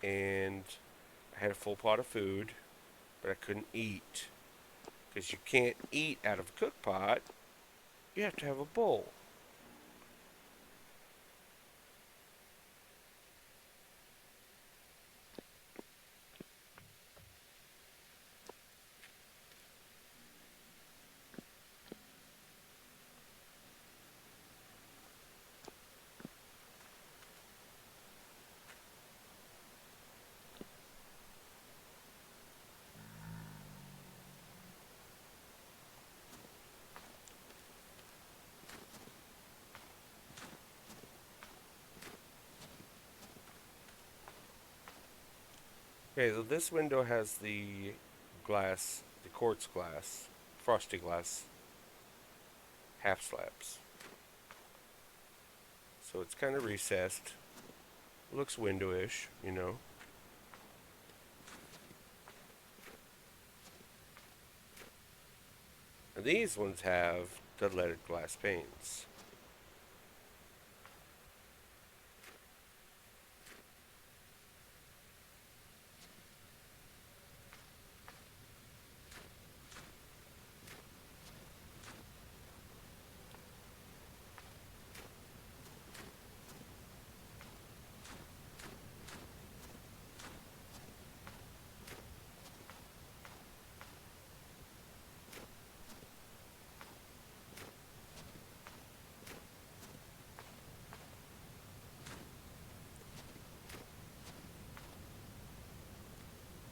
and I had a full pot of food, but I couldn't eat. Because you can't eat out of a cook pot, you have to have a bowl. Okay, so this window has the glass, the quartz glass, frosty glass, half slabs. So it's kind of recessed. Looks windowish, you know. And these ones have the leaded glass panes.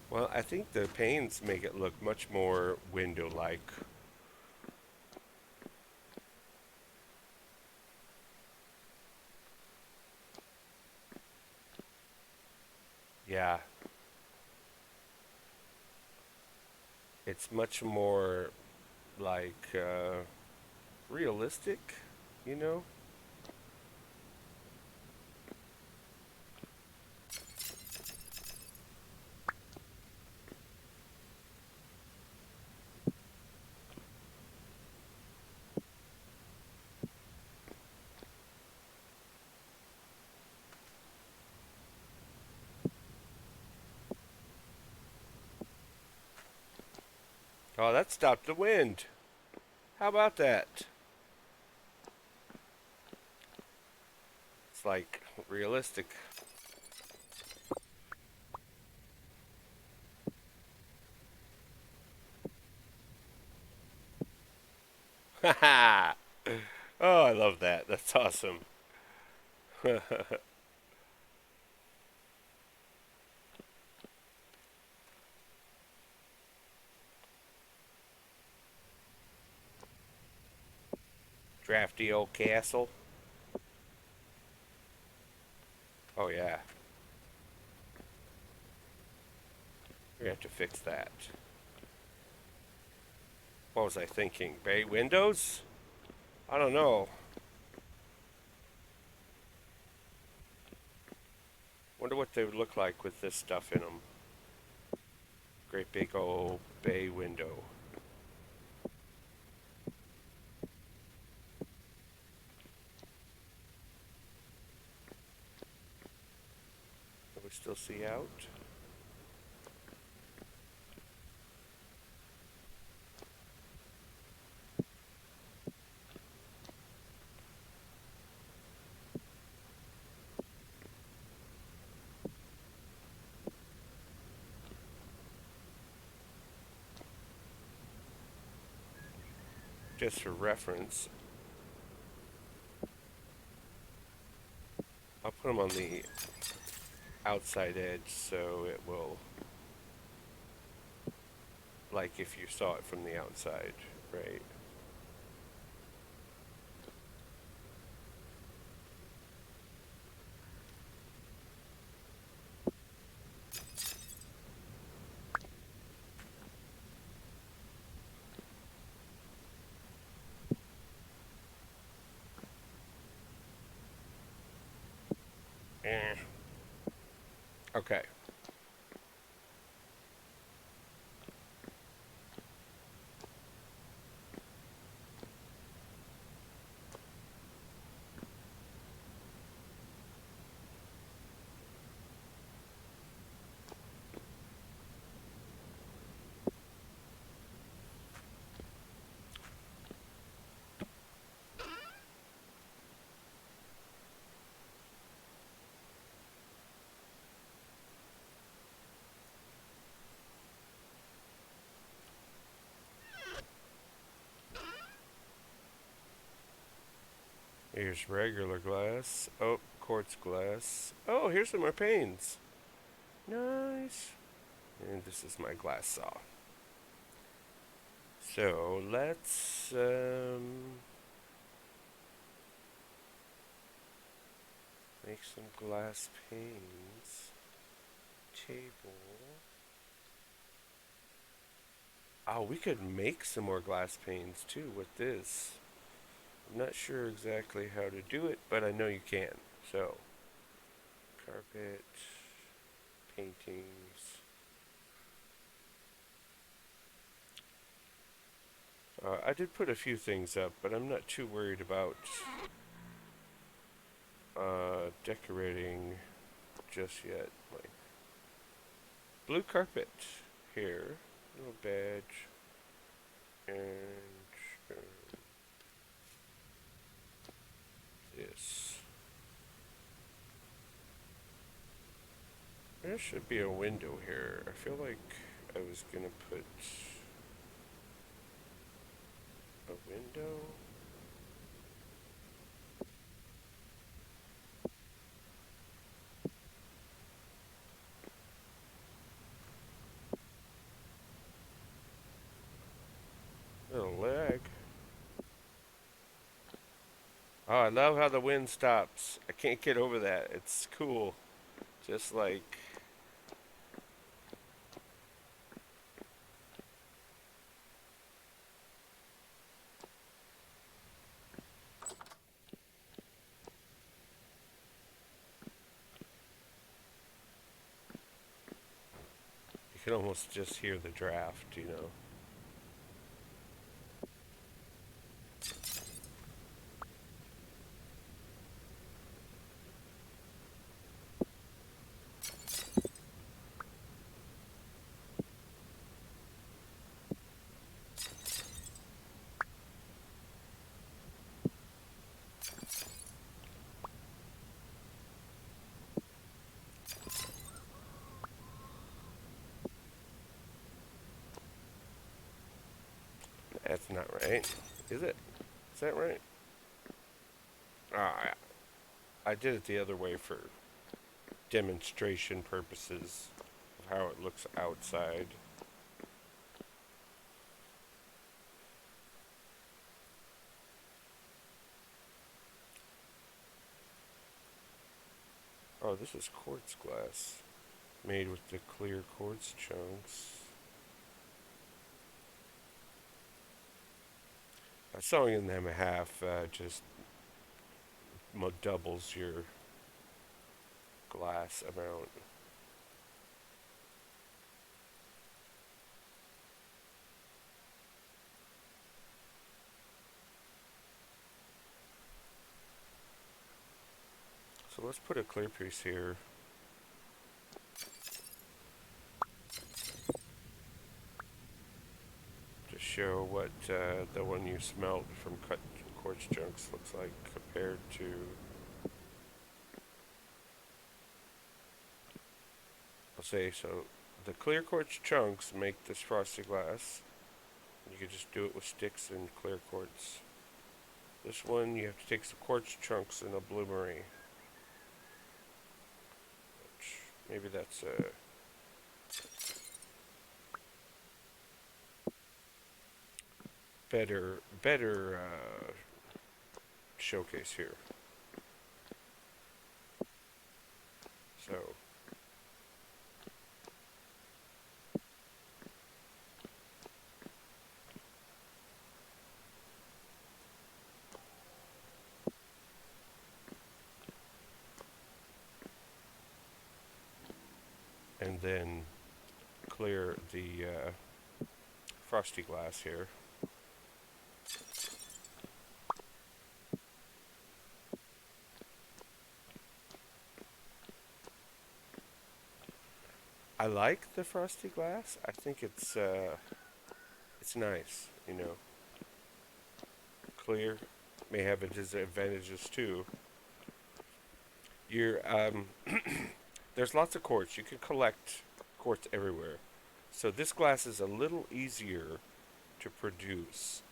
Well, I think the panes make it look much more window-like. Yeah, it's much more like realistic, you know? Oh, that stopped the wind. How about that? It's like realistic. Haha! Oh, I love that. That's awesome. Drafty old castle. Oh yeah, we have to fix that. What was I thinking? Bay windows? I don't know. Wonder what they would look like with this stuff in them. Great big old bay window. Can we still see out? Just for reference, I'll put them on the outside edge so it will, like if you saw it from the outside, right? Eh. Okay. Here's regular glass. Oh, quartz glass. Oh, here's some more panes. Nice. And this is my glass saw. So let's make some glass panes. Table. Oh, we could make some more glass panes too with this. I'm not sure exactly how to do it, but I know you can. So, carpet, paintings. I did put a few things up, but I'm not too worried about decorating just yet. Like blue carpet here, little badge, and this. There should be a window here. I feel like I was gonna put a window. Little leg. Oh, I love how the wind stops. I can't get over that. It's cool. Just like you can almost just hear the draft, you know. That's not right. Is it? Is that right? Ah, I did it the other way for demonstration purposes of how it looks outside. Oh, this is quartz glass made with the clear quartz chunks. Sewing them in half just doubles your glass amount. So let's put a clear piece here. To show what the one you smelt from cut quartz chunks looks like compared to. I'll say so. The clear quartz chunks make this frosty glass. You can just do it with sticks and clear quartz. This one you have to take some quartz chunks in a bloomery. Maybe that's a better showcase here. So and then clear the frosty glass here. I like the frosty glass. I think it's nice, you know. Clear may have its advantages too. You're there's lots of quartz. You can collect quartz everywhere. So this glass is a little easier to produce.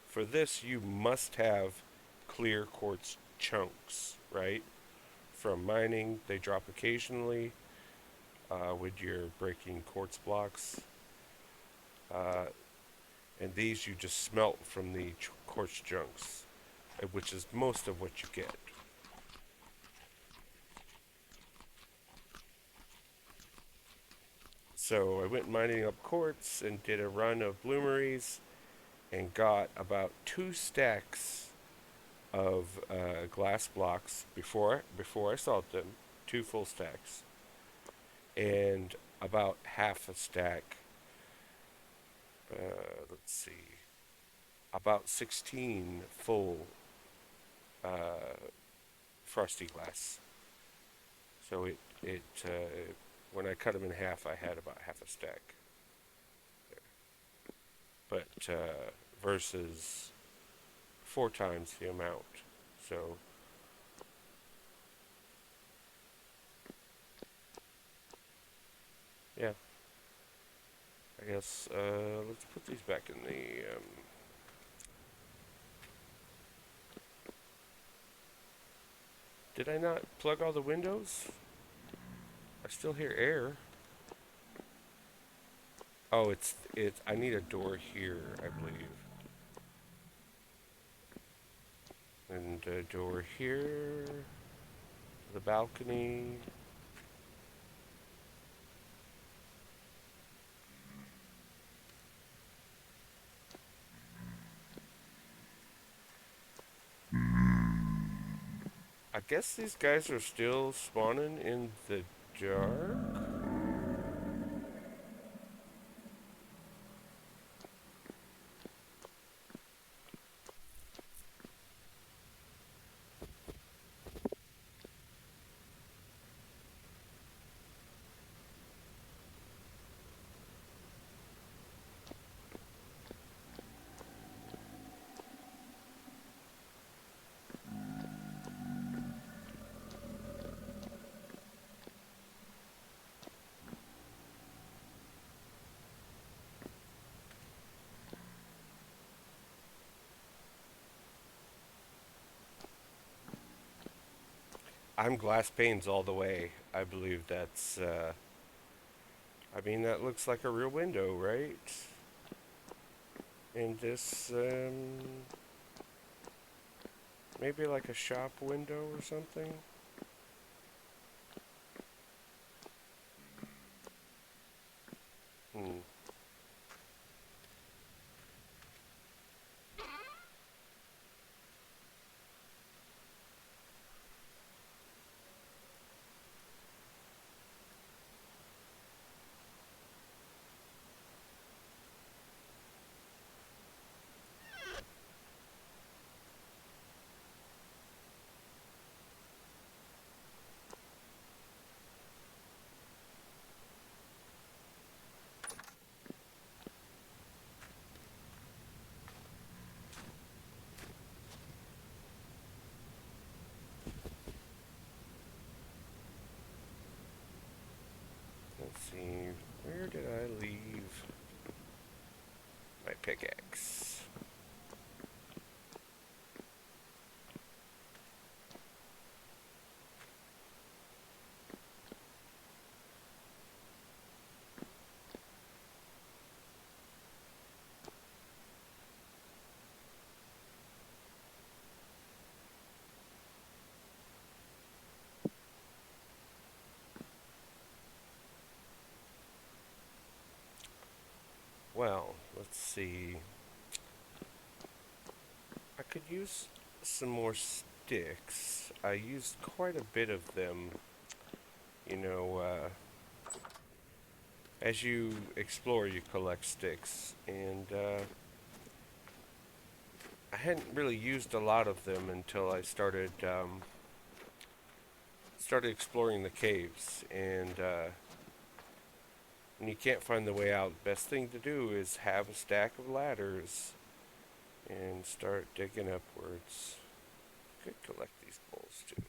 For this, you must have clear quartz chunks, right? From mining, they drop occasionally when you're breaking quartz blocks. Uh, and these you just smelt from the quartz chunks, which is most of what you get. So I went mining up quartz and did a run of bloomeries and got about 2 stacks of glass blocks before I salt them, 2 full stacks, and about half a stack. Let's see, about 16 full frosty glass. So it when I cut them in half, I had about half a stack. But versus 4 times the amount. So yeah, I guess let's put these back in the. Did I not plug all the windows? I still hear air. Oh, it's. I need a door here, I believe. And a door here. The balcony. I guess these guys are still spawning in the dark. I'm glass panes all the way. I believe that's, I mean, that looks like a real window, right? And this, maybe like a shop window or something? Hmm. Let's see. Where did I leave my pickaxe? Well, let's see. I could use some more sticks. I used quite a bit of them. You know, as you explore, you collect sticks, and I hadn't really used a lot of them until I started exploring the caves. And when you can't find the way out, the best thing to do is have a stack of ladders and start digging upwards. Could collect these bowls too.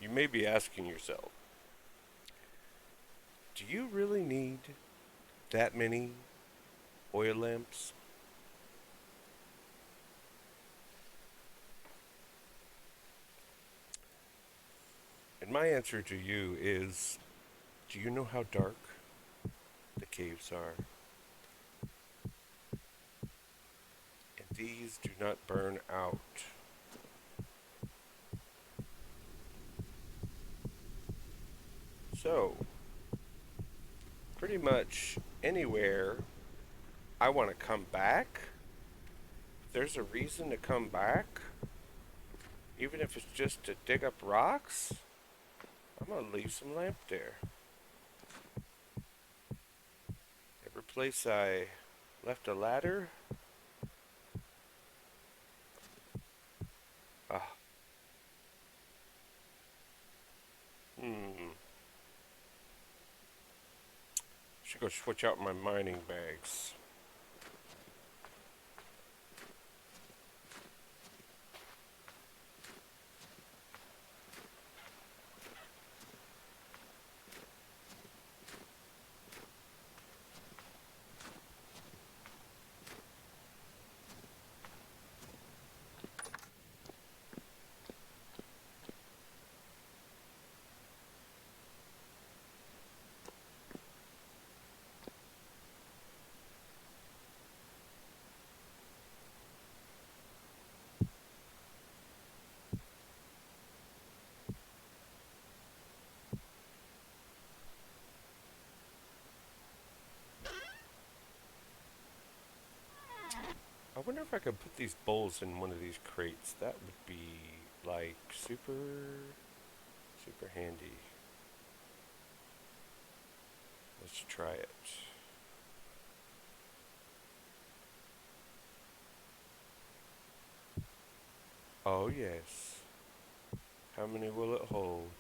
You may be asking yourself, do you really need that many oil lamps? And my answer to you is, do you know how dark the caves are? And these do not burn out. So, pretty much anywhere I want to come back, if there's a reason to come back, even if it's just to dig up rocks, I'm going to leave some lamp there. Every place I left a ladder, ah, hmm, Should go switch out my mining bags. I wonder if I could put these bowls in one of these crates. That would be like super handy. Let's try it. Oh yes. How many will it hold?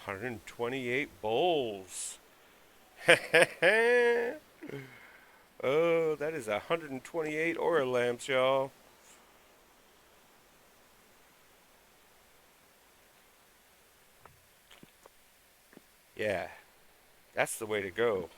$128 bowls. Oh, that is 128 oil lamps, y'all. Yeah, that's the way to go.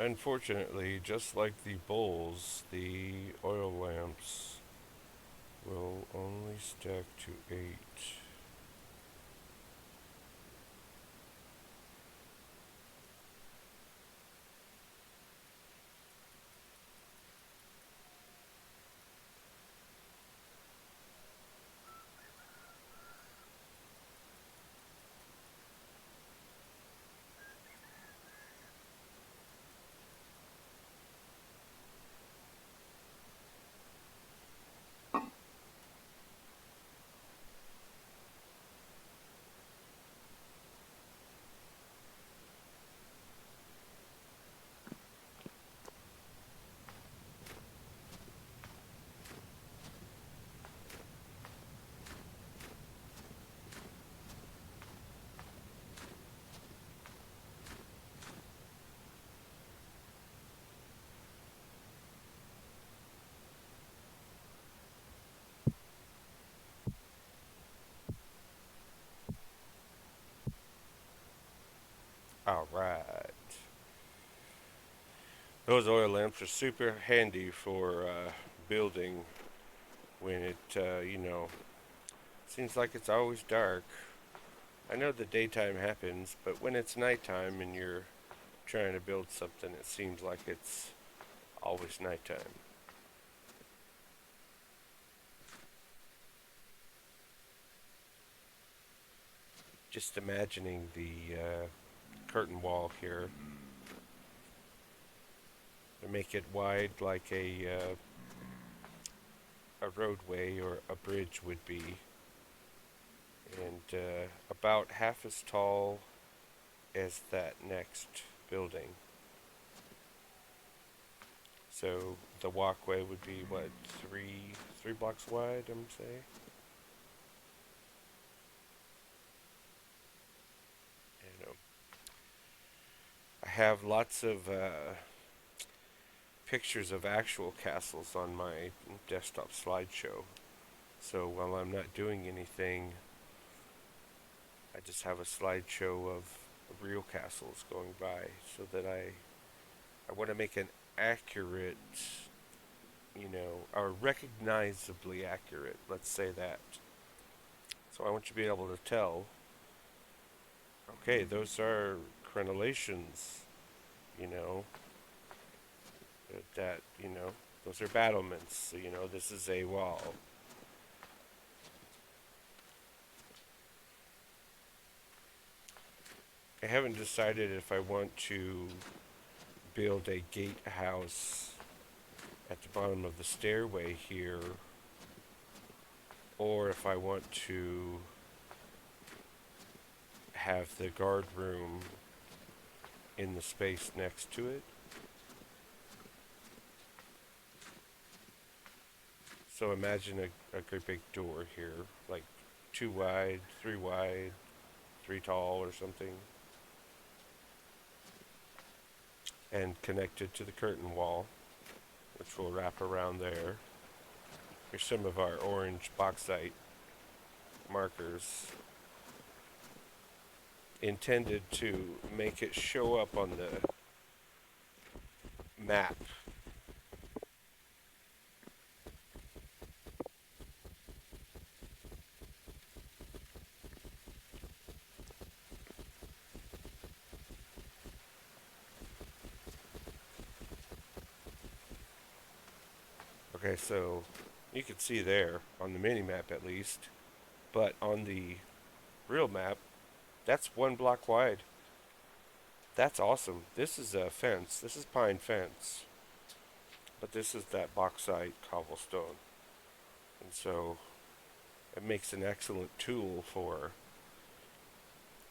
Unfortunately, just like the bowls, the oil lamps will only stack to 8. Alright. Those oil lamps are super handy for building when it seems like it's always dark. I know the daytime happens, but when it's nighttime and you're trying to build something, it seems like it's always nighttime. Just imagining the curtain wall here and make it wide like a roadway or a bridge would be, and about half as tall as that next building. So the walkway would be what, three blocks wide, I'm saying. You know, I have lots of pictures of actual castles on my desktop slideshow. So while I'm not doing anything, I just have a slideshow of real castles going by, so that I want to make an accurate, or recognizably accurate, let's say that. So I want you to be able to tell, okay, those are crenellations, you know, those are battlements, so, this is a wall. I haven't decided if I want to build a gatehouse at the bottom of the stairway here, or if I want to have the guard room in the space next to it. So imagine a great big door here, like 2 wide, 3 wide, 3 tall or something, and connected to the curtain wall, which will wrap around there. Here's some of our orange bauxite markers intended to make it show up on the map. Okay, so you can see there on the mini map at least, but on the real map, that's 1 block wide. That's awesome. This is a fence. This is pine fence, but this is that bauxite cobblestone, and so it makes an excellent tool for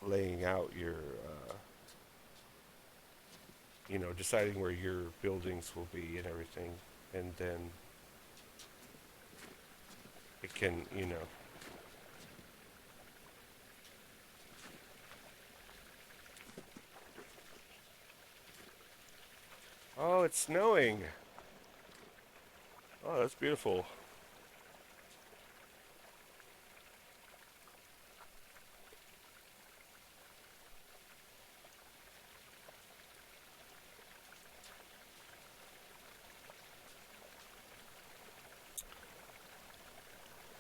laying out your, deciding where your buildings will be and everything, and then it can, Oh, it's snowing. Oh, that's beautiful.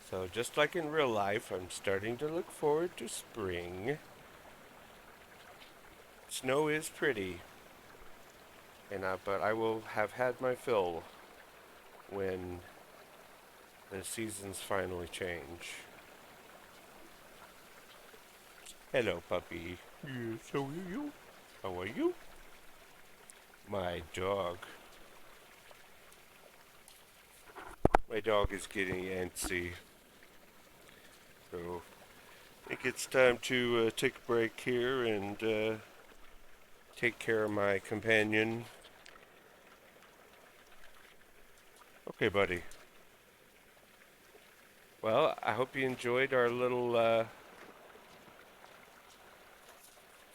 So just like in real life, I'm starting to look forward to spring. Snow is pretty, but I will have had my fill when the seasons finally change. Hello, puppy. Yes, how are you? How are you? My dog. My dog is getting antsy. So I think it's time to take a break here and take care of my companion. Okay, buddy. Well, I hope you enjoyed our little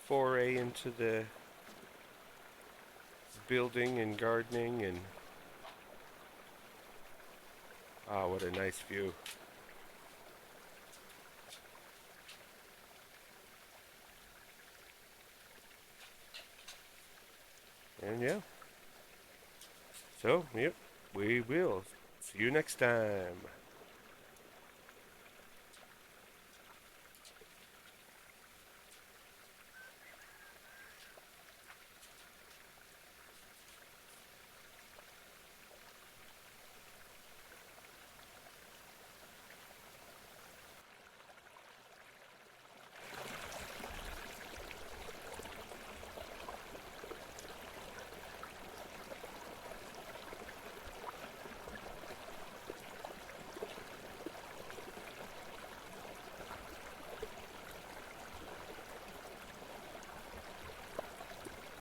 foray into the building and gardening, and what a nice view. And yeah, so yep, we will see you next time.